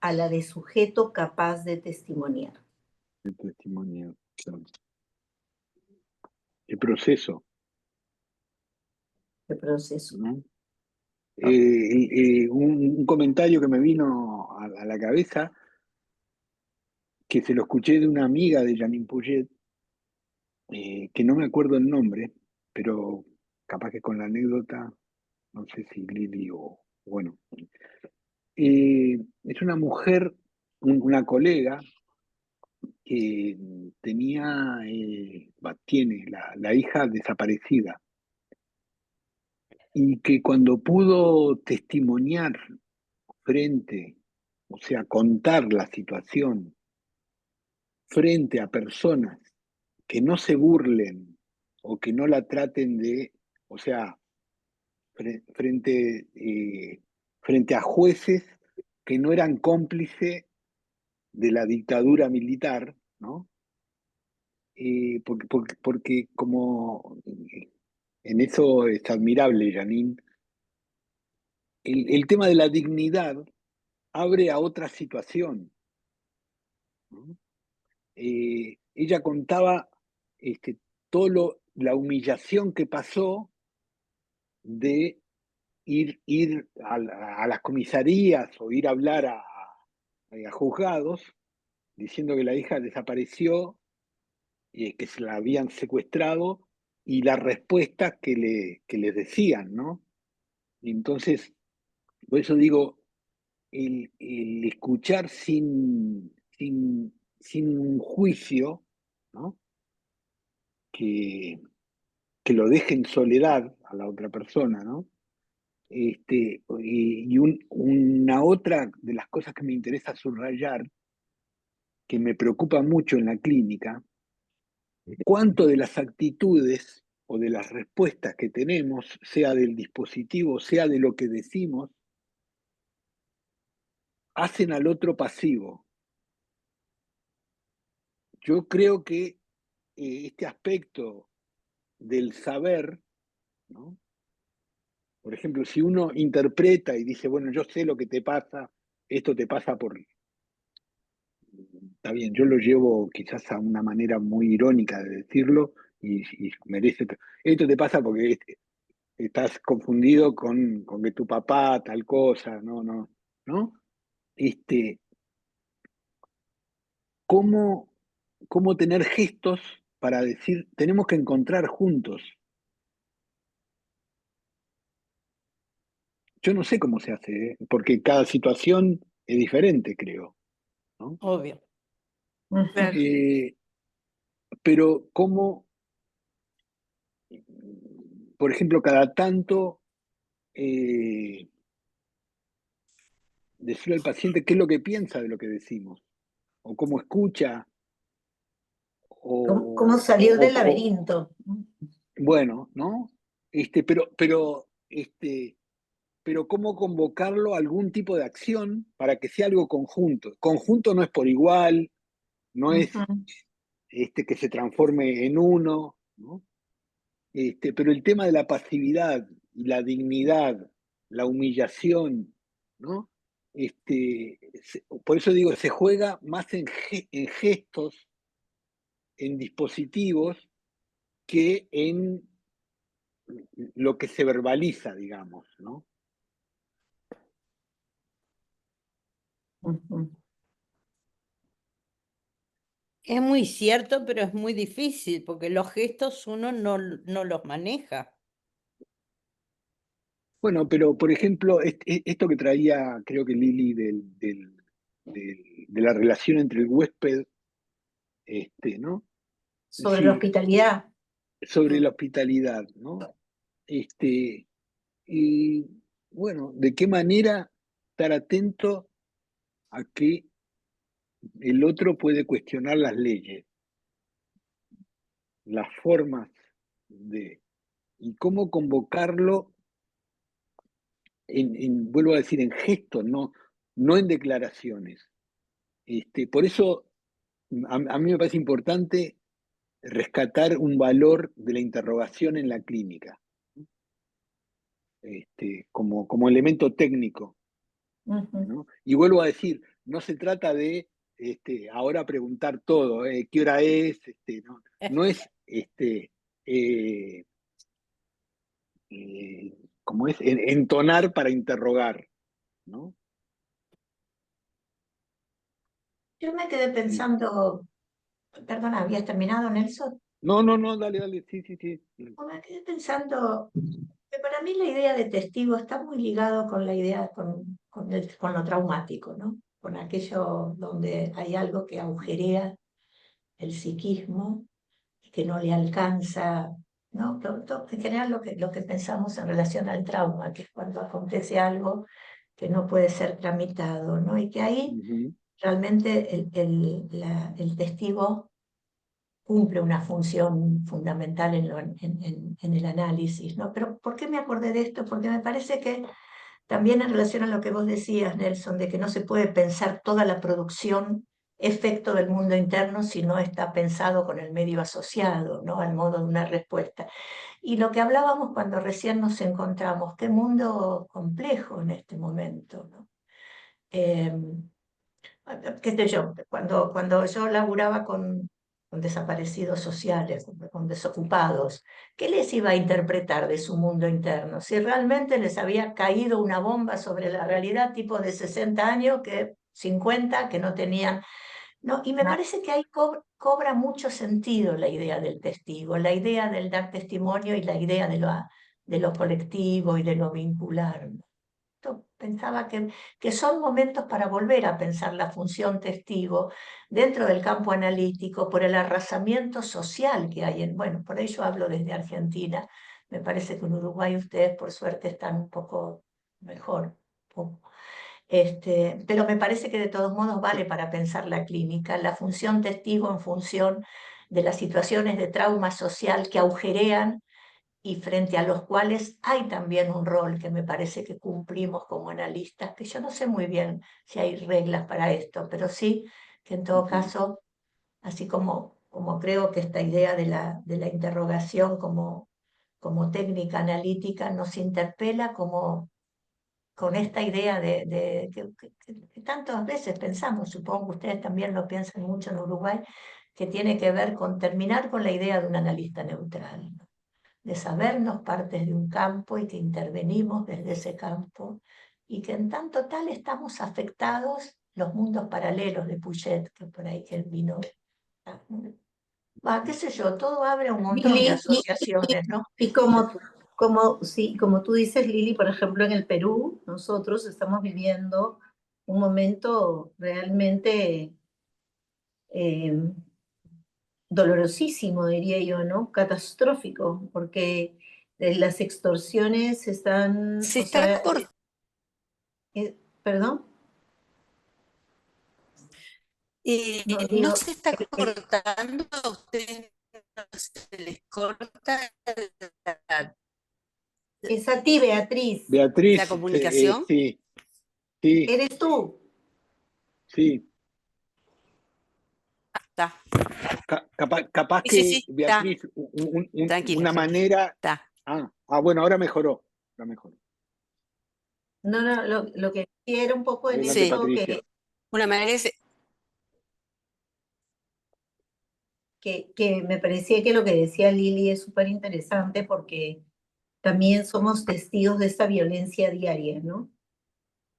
a la de sujeto capaz de testimoniar. El testimonio, el proceso, El proceso. ¿no? Un comentario que me vino a la cabeza, que se lo escuché de una amiga de Janine Puget, que no me acuerdo el nombre, pero capaz que con la anécdota, no sé si Lili o, bueno. Es una mujer, una colega, que tiene la hija desaparecida, y que cuando pudo testimoniar o sea, contar la situación frente a personas que no se burlen o que no la traten o sea, frente a jueces que no eran cómplices de la dictadura militar, ¿no? Porque como en eso es admirable, Janine, el tema de la dignidad abre a otra situación, ¿no? Ella contaba la humillación que pasó de ir a las comisarías o ir a hablar a juzgados diciendo que la hija desapareció, que se la habían secuestrado, y las respuestas que les decían, ¿no? Y entonces, por eso digo, el escuchar sin un juicio, ¿no? Que lo deje en soledad a la otra persona, ¿no? Una otra de las cosas que me interesa subrayar, que me preocupa mucho en la clínica, cuánto de las actitudes o de las respuestas que tenemos, sea del dispositivo, sea de lo que decimos, hacen al otro pasivo. Yo creo que este aspecto del saber, ¿no? Por ejemplo, si uno interpreta y dice, bueno, yo sé lo que te pasa, esto te pasa por... Está bien, yo lo llevo quizás a una manera muy irónica de decirlo y merece... Esto te pasa porque estás confundido con que tu papá tal cosa, ¿no? ¿Cómo tener gestos para decir, tenemos que encontrar juntos? Yo no sé cómo se hace, porque cada situación es diferente, creo, ¿no? Obvio. Claro. Pero cómo, por ejemplo, cada tanto decirle al paciente qué es lo que piensa de lo que decimos, o cómo escucha, ¿Cómo salir del o laberinto? bueno, ¿no? Pero cómo convocarlo a algún tipo de acción para que sea algo conjunto. Conjunto no es por igual, no es Ujú. que se transforme en uno, ¿no? Pero el tema de la pasividad y la dignidad, la humillación, ¿no? Por eso digo, se juega más en gestos, en dispositivos, que en lo que se verbaliza, digamos, ¿no? Ujú. Es muy cierto, pero es muy difícil porque los gestos uno no los maneja. Bueno, pero por ejemplo, esto que traía, creo que Lili, de la relación entre el huésped, ¿no? Es Sobre la decir, hospitalidad. sobre la hospitalidad, ¿no? Y bueno, ¿de qué manera estar atento a que el otro puede cuestionar las leyes, las formas y cómo convocarlo vuelvo a decir, en gestos, no en declaraciones? Por eso a mí me parece importante rescatar un valor de la interrogación en la clínica, como elemento técnico, Ujú. ¿no? Y vuelvo a decir, no se trata de ahora preguntar todo, ¿qué hora es? No es eh, como es entonar para interrogar, ¿no? Yo me quedé pensando, perdona, ¿habías terminado, Nelson? No, dale, sí, sí, sí. No, me quedé pensando que para mí la idea de testigo está muy ligado con la idea, con lo traumático, ¿no? Con aquello donde hay algo que agujerea el psiquismo, que no le alcanza, ¿no? En general lo que pensamos en relación al trauma, que es cuando acontece algo que no puede ser tramitado, ¿no? Y que ahí realmente el testigo cumple una función fundamental en el análisis, ¿no? Pero ¿por qué me acordé de esto? Porque me parece que también en relación a lo que vos decías, Nelson, de que no se puede pensar toda la producción efecto del mundo interno si no está pensado con el medio asociado, ¿no? Al modo de una respuesta. Y lo que hablábamos cuando recién nos encontramos, qué mundo complejo en este momento, ¿no? Qué sé yo, cuando yo laburaba con desaparecidos sociales, con desocupados, ¿qué les iba a interpretar de su mundo interno? Si realmente les había caído una bomba sobre la realidad, tipo de 60 años, que 50, que no tenían... No, y me parece que ahí cobra mucho sentido la idea del testigo, la idea del dar testimonio y la idea de lo colectivo y de lo vincular, ¿no? Pensaba que son momentos para volver a pensar la función testigo dentro del campo analítico por el arrasamiento social que hay bueno, por ello hablo desde Argentina. Me parece que en Uruguay ustedes por suerte están un poco mejor. Pero me parece que de todos modos vale para pensar la clínica, la función testigo en función de las situaciones de trauma social que agujerean y frente a los cuales hay también un rol que me parece que cumplimos como analistas, que yo no sé muy bien si hay reglas para esto, pero sí que en todo caso, así como creo que esta idea de la interrogación como técnica analítica nos interpela como con esta idea que tantas veces pensamos, supongo que ustedes también lo piensan mucho en Uruguay, que tiene que ver con terminar con la idea de un analista neutral, ¿no? De sabernos partes de un campo y que intervenimos desde ese campo y que en tanto tal estamos afectados los mundos paralelos de Puget, que por ahí que él vino. Qué sé yo, todo abre un montón de asociaciones, ¿no? Y sí, como tú dices, Lili, por ejemplo, en el Perú, nosotros estamos viviendo un momento realmente dolorosísimo, diría yo, ¿no? Catastrófico, porque las extorsiones están, Se o está sea, ¿perdón? No, no digo, se está cortando, a ustedes no se les corta es a ti, Beatriz. la Beatriz, comunicación. sí, sí, ¿Eres tú? sí. Está. Capaz Sí, sí, que, sí, está. Beatriz, Tranquila, una tranquila. manera... Está. Bueno, ahora mejoró. Ahora mejoró. No, no, lo que quiero un poco en Adelante, Sí. eso Patricia. Una manera es que me parecía que lo que decía Lili es súper interesante porque también somos testigos de esta violencia diaria, ¿no?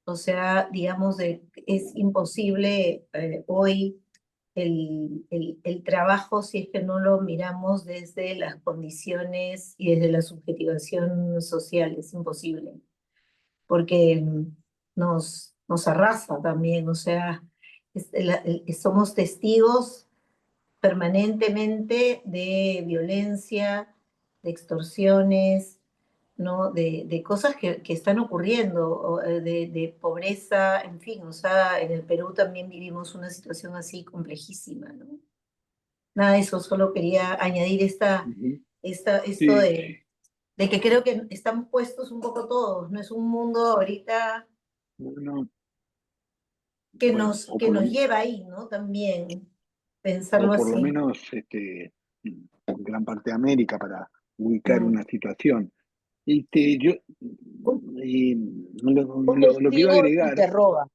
O sea, digamos, es imposible hoy el trabajo si es que no lo miramos desde las condiciones y desde la subjetivación social, es imposible, porque nos arrasa también, o sea, somos testigos permanentemente de violencia, de extorsiones, ¿no? De cosas que están ocurriendo, de pobreza, en fin, o sea, en el Perú también vivimos una situación así complejísima, ¿no? Nada de eso, solo quería añadir esto Sí, de que creo que estamos puestos un poco todos, no es un mundo ahorita bueno, que bueno, que nos lleva ahí, ¿no? También pensarlo o por lo así. menos en gran parte de América para ubicar Mm. una situación. Yo Un lo que iba a testigo agregar, interroga.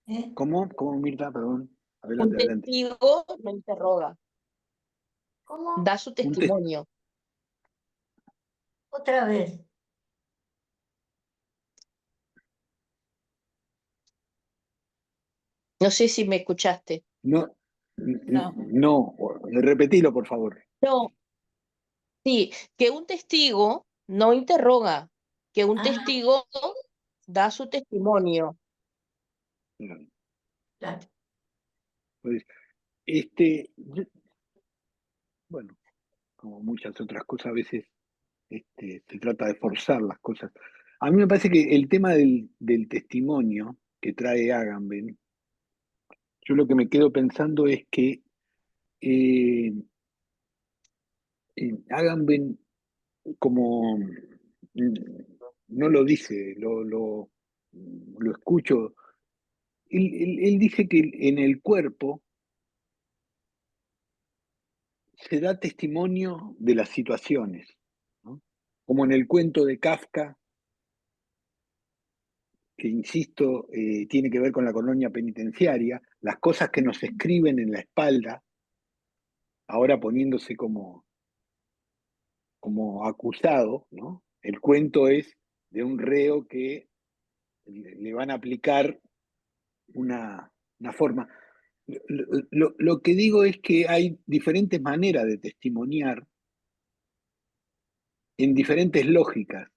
¿Eh? ¿cómo, Mirta? Perdón. Un Adelante, adelante. testigo no interroga, ¿Cómo? da su Un test, testimonio. Otra vez. No sé si me escuchaste. no, No. no, repetilo, por favor. No, sí, que un testigo no interroga, que un Ah, testigo da su testimonio. claro. Pues, Bueno, como muchas otras cosas, a veces se trata de forzar las cosas. A mí me parece que el tema del testimonio que trae Agamben, yo lo que me quedo pensando es que eh, Agamben, como no lo dice, lo escucho, él dice que en el cuerpo se da testimonio de las situaciones, ¿no? Como en el cuento de Kafka, que insisto, tiene que ver con la colonia penitenciaria, las cosas que nos escriben en la espalda, ahora poniéndose como acusado, ¿no? El cuento es de un reo que le van a aplicar una forma. Lo que digo es que hay diferentes maneras de testimoniar en diferentes lógicas.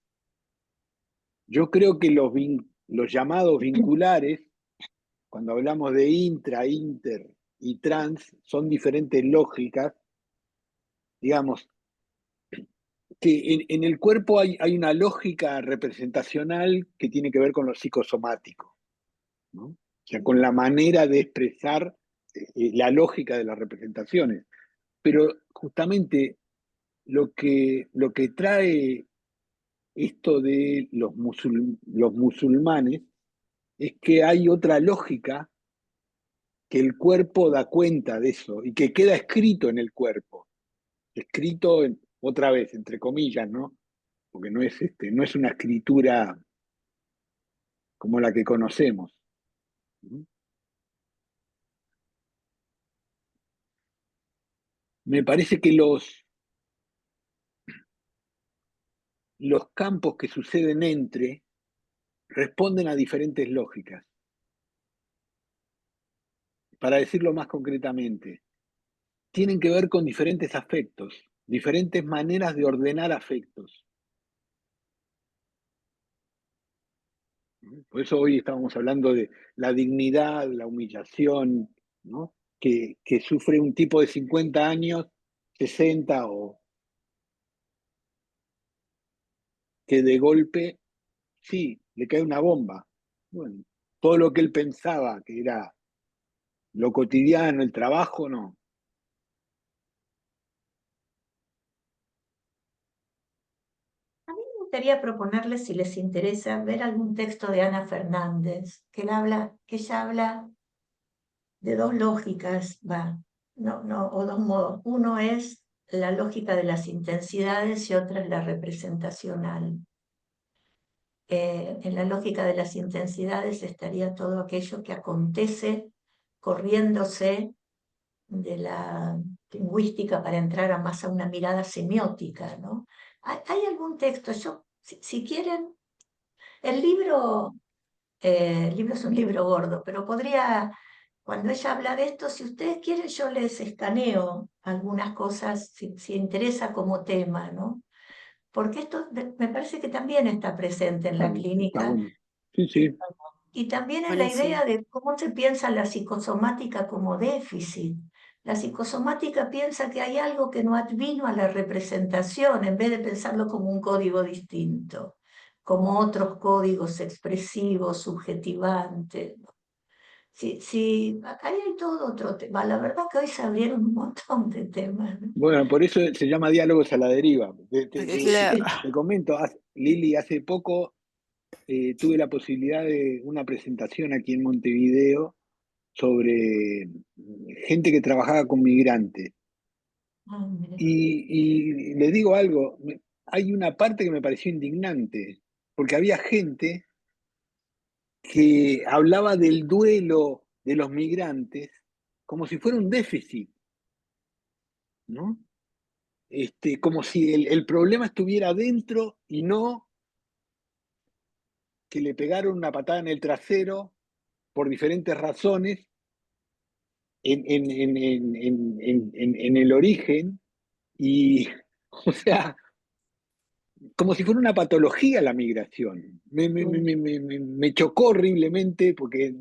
Yo creo que los llamados vinculares, cuando hablamos de intra, inter y trans, son diferentes lógicas. Digamos, que en el cuerpo hay una lógica representacional que tiene que ver con lo psicosomático, ¿no? O sea, con la manera de expresar la lógica de las representaciones. Pero justamente lo que trae esto de los musulmanes es que hay otra lógica, que el cuerpo da cuenta de eso y que queda escrito en el cuerpo, escrito otra vez, entre comillas, ¿no? Porque no es una escritura como la que conocemos. Me parece que los campos que suceden entre responden a diferentes lógicas. Para decirlo más concretamente, tienen que ver con diferentes afectos, diferentes maneras de ordenar afectos. Por eso hoy estábamos hablando de la dignidad, la humillación, ¿no? Que sufre un tipo de 50 años, 60, o que de golpe, sí, le cae una bomba. Bueno, todo lo que él pensaba que era lo cotidiano, el trabajo, no. A mí me gustaría proponerles, si les interesa, ver algún texto de Ana Fernández, que ella habla de dos lógicas, o dos modos. Uno es la lógica de las intensidades y otra es la representacional. En la lógica de las intensidades estaría todo aquello que acontece corriéndose de la lingüística para entrar más a una mirada semiótica, ¿no? ¿Hay algún texto? Si quieren, el libro es un libro gordo, pero cuando ella habla de esto, si ustedes quieren, yo les escaneo algunas cosas, si interesa como tema, ¿no? Porque esto me parece que también está presente en la Está clínica bueno. Sí, sí. y también en la Buenísimo. idea de cómo se piensa la psicosomática como déficit. La psicosomática piensa que hay algo que no advino a la representación, en vez de pensarlo como un código distinto, como otros códigos expresivos, subjetivantes. Sí, acá hay todo otro tema. La verdad que hoy se abrieron un montón de temas, ¿no? Bueno, por eso se llama Diálogos a la Deriva. Claro. Te comento, Lili, hace poco tuve la posibilidad de una presentación aquí en Montevideo sobre gente que trabajaba con migrantes. Ah, mira. Y les digo algo, hay una parte que me pareció indignante, porque había gente que hablaba del duelo de los migrantes como si fuera un déficit, ¿no? Como si el problema estuviera dentro y no que le pegaron una patada en el trasero por diferentes razones en el origen, y, o sea, como si fuera una patología la migración. Me chocó horriblemente porque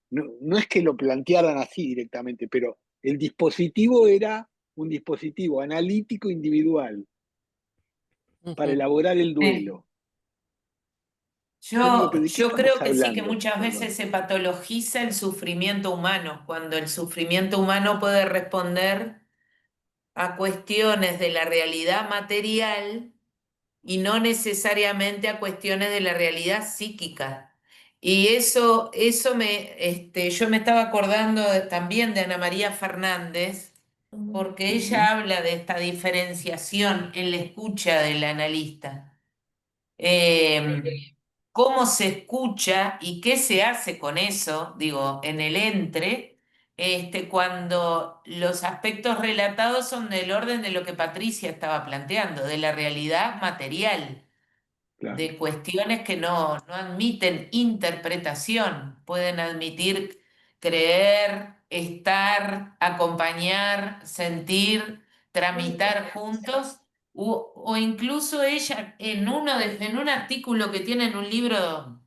no es que lo plantearan así directamente, pero El dispositivo era un dispositivo analítico individual para Ujú. elaborar el duelo. Yo digo, ¿pero de qué Yo estamos creo que sí, que hablando? muchas Perdón. veces se patologiza el sufrimiento humano, cuando el sufrimiento humano puede responder a cuestiones de la realidad material y no necesariamente a cuestiones de la realidad psíquica. Y yo me estaba acordando también de Ana María Fernández, porque ella habla de esta diferenciación en la escucha del analista. Cómo se escucha y qué se hace con eso, digo, en el cuando los aspectos relatados son del orden de lo que Patricia estaba planteando, de la realidad material, Claro. de cuestiones que no admiten interpretación, pueden admitir creer, estar, acompañar, sentir, tramitar juntos, o incluso ella en un artículo que tiene en un libro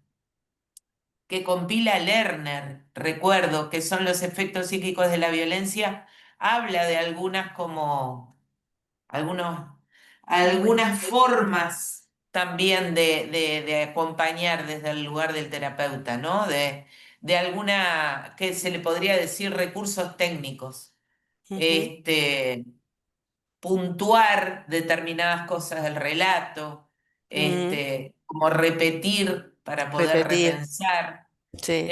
que compila Lerner, recuerdo, que son los efectos psíquicos de la violencia, habla de algunos, algunas formas también de acompañar desde el lugar del terapeuta, ¿no? De alguna, que se le podría decir recursos técnicos. Ujú. Puntuar determinadas cosas del relato, Mm, como repetir para poder repetir, repensar. sí.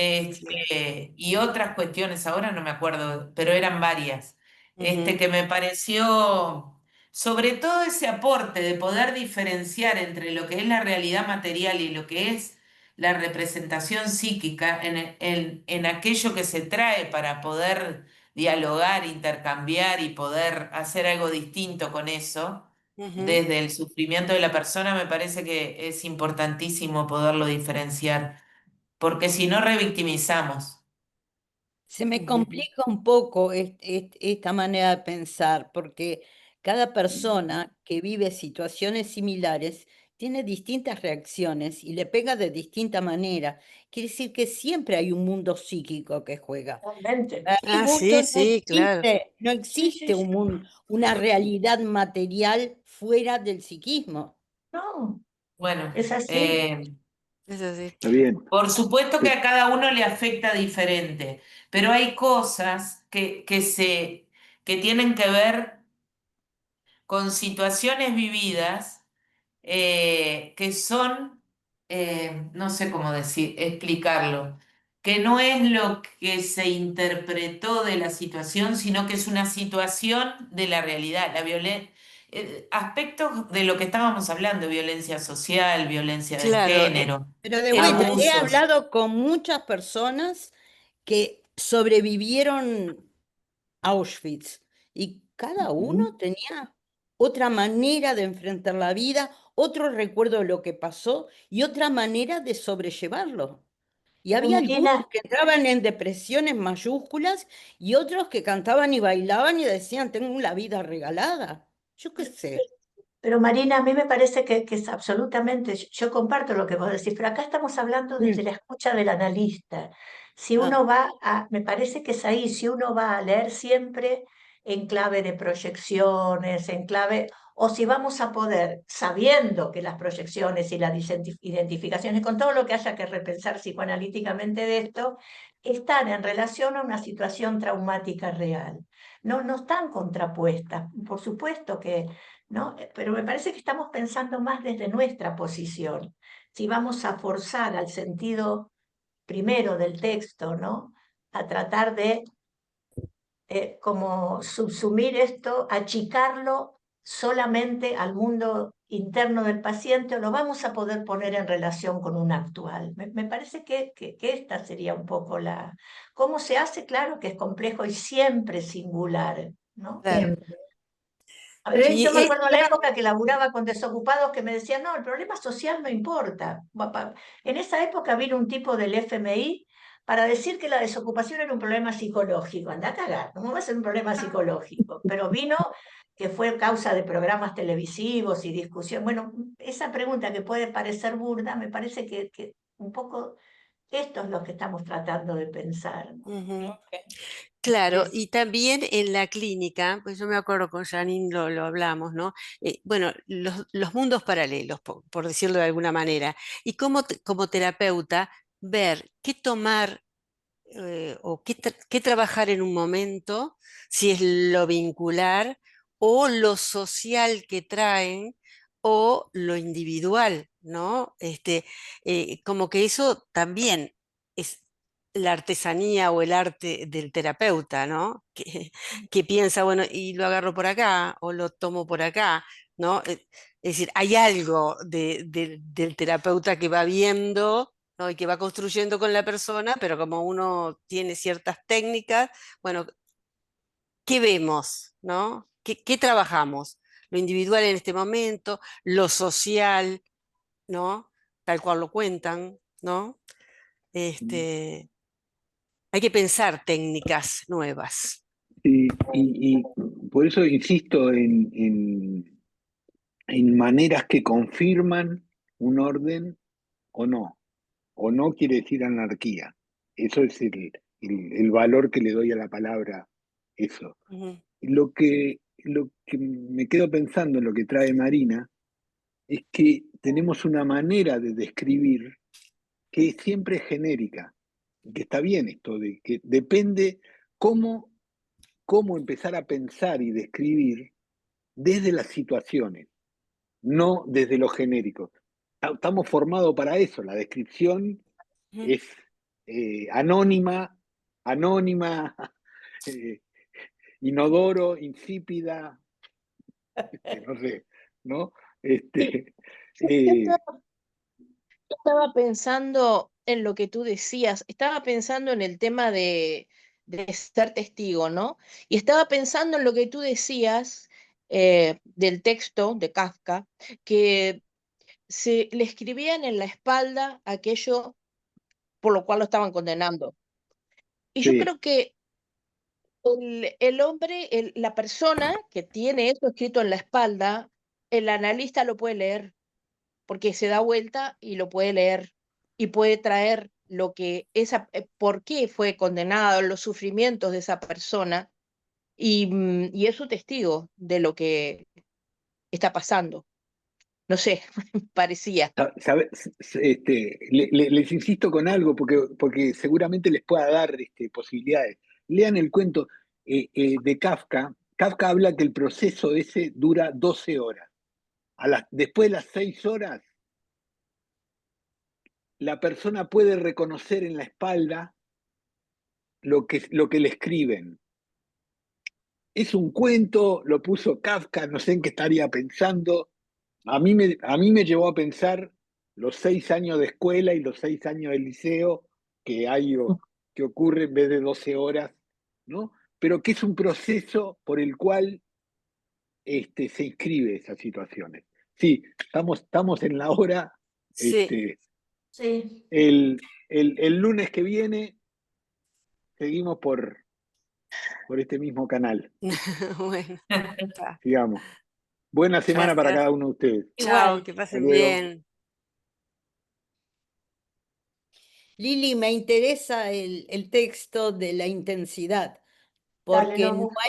Y otras cuestiones, ahora no me acuerdo, pero eran varias, Ujú, que me pareció, sobre todo ese aporte de poder diferenciar entre lo que es la realidad material y lo que es la representación psíquica en aquello que se trae para poder dialogar, intercambiar y poder hacer algo distinto con eso. ujú, Desde el sufrimiento de la persona me parece que es importantísimo poderlo diferenciar porque si no revictimizamos. Se me ujú. complica un poco esta manera de pensar, porque cada persona que vive situaciones similares tiene distintas reacciones y le pega de distinta manera. Quiere decir que siempre hay un mundo psíquico que juega. Totalmente. Para mi Ah, gusto sí, sí, claro. no Sí, sí, existe sí. una realidad material fuera del psiquismo. No, Bueno, es así. Es así. Está bien. por supuesto que a cada uno le afecta diferente, pero hay cosas que tienen que ver con situaciones vividas que son, no sé cómo explicarlo, que no es lo que se interpretó de la situación, sino que es una situación de la realidad, aspectos de lo que estábamos hablando, violencia social, violencia de Claro, género, Pero de el, vuelta, he abusos. hablado con muchas personas que sobrevivieron Auschwitz y cada Ujú. uno tenía otra manera de enfrentar la vida, otro recuerdo de lo que pasó y otra manera de sobrellevarlo. Y Pero había algunos Marina, que entraban en depresiones mayúsculas y otros que cantaban y bailaban y decían, tengo la vida regalada. Yo qué sé. pero Marina, a mí me parece que es absolutamente, yo comparto lo que vos decís, pero acá estamos hablando desde Mm. la escucha del analista. Si ah, uno va a, me parece que es ahí, si uno va a leer siempre en clave de proyecciones, en clave, o si vamos a poder, sabiendo que las proyecciones y las identificaciones, con todo lo que haya que repensar psicoanalíticamente de esto, están en relación a una situación traumática real. No están contrapuestas. Por supuesto que ¿no? Pero me parece que estamos pensando más desde nuestra posición. Si vamos a forzar al sentido primero del texto, ¿no? A tratar de como subsumir esto, achicarlo solamente al mundo interno del paciente, o lo vamos a poder poner en relación con un actual. Me parece que esta sería un poco la... ¿Cómo se hace? Claro que es complejo y siempre singular, ¿no? claro. A ver, Y yo me acuerdo en la época que laburaba con desocupados que me decían, no, el problema social no importa. En esa época vino un tipo del FMI para decir que la desocupación era un problema psicológico. Anda a cagar, ¿cómo va a ser un problema psicológico? Pero vino que fue causa de programas televisivos y discusión. Bueno, esa pregunta que puede parecer burda, me parece que un poco esto es lo que estamos tratando de pensar, ¿no? ujú. Claro, Es- y también en la clínica, pues yo me acuerdo con Janine lo hablamos, ¿no? Bueno, los mundos paralelos, por decirlo de alguna manera, y como terapeuta, ver qué tomar o qué trabajar en un momento, si es lo vincular o lo social que traen o lo individual, ¿no? Como que eso también es la artesanía o el arte del terapeuta, ¿no? Que piensa, bueno, y lo agarro por acá o lo tomo por acá, ¿no? Es decir, hay algo del terapeuta que va viendo, ¿no? Y que va construyendo con la persona, pero como uno tiene ciertas técnicas, bueno, ¿qué vemos, ¿no? ¿Qué trabajamos? Lo individual en este momento, lo social, ¿no? Tal cual lo cuentan, ¿no? Este, hay que pensar técnicas nuevas. Y por eso insisto en maneras que confirman un orden o no quiere decir anarquía. Eso es el valor que le doy a la palabra eso. Ujú, Lo que me quedo pensando en lo que trae Marina es que tenemos una manera de describir que siempre es genérica, y que está bien esto, de que depende cómo, cómo empezar a pensar y describir desde las situaciones, no desde lo genérico. Estamos formados para eso, la descripción ujú. es anónima, anónima, eh, inodoro, insípida, no sé, ¿no? Sí, Este, sí, eh, yo estaba pensando en lo que tú decías, estaba pensando en el tema de ser testigo, ¿no? Y estaba pensando en lo que tú decías del texto de Kafka, que se le escribían en la espalda aquello por lo cual lo estaban condenando. Y yo sí, creo que el hombre, la persona que tiene eso escrito en la espalda, el analista lo puede leer, porque se da vuelta y lo puede leer y puede traer lo que por qué fue condenado, los sufrimientos de esa persona y es un testigo de lo que está pasando. No sé, parecía. Les insisto con algo porque seguramente les pueda dar posibilidades. Lean el cuento de Kafka. Kafka habla que el proceso ese dura 12 horas. Después de las 6 horas, la persona puede reconocer en la espalda lo que le escriben. Es un cuento, lo puso Kafka, no sé en qué estaría pensando. A mí me llevó a pensar los 6 años de escuela y los 6 años de liceo que hay que ocurre en vez de 12 horas, ¿no? Pero que es un proceso por el cual se inscribe esas situaciones. Sí, estamos en la hora. Sí, sí, El lunes que viene seguimos por este mismo canal, bueno, está. digamos. Buena semana para Gracias. cada uno de ustedes. Chao, igual. que Hasta pasen luego. bien. Lili, me interesa el texto de la intensidad, Dale, porque lo busco.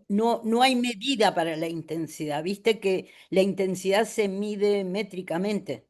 no hay medida para la intensidad. Viste que la intensidad se mide métricamente.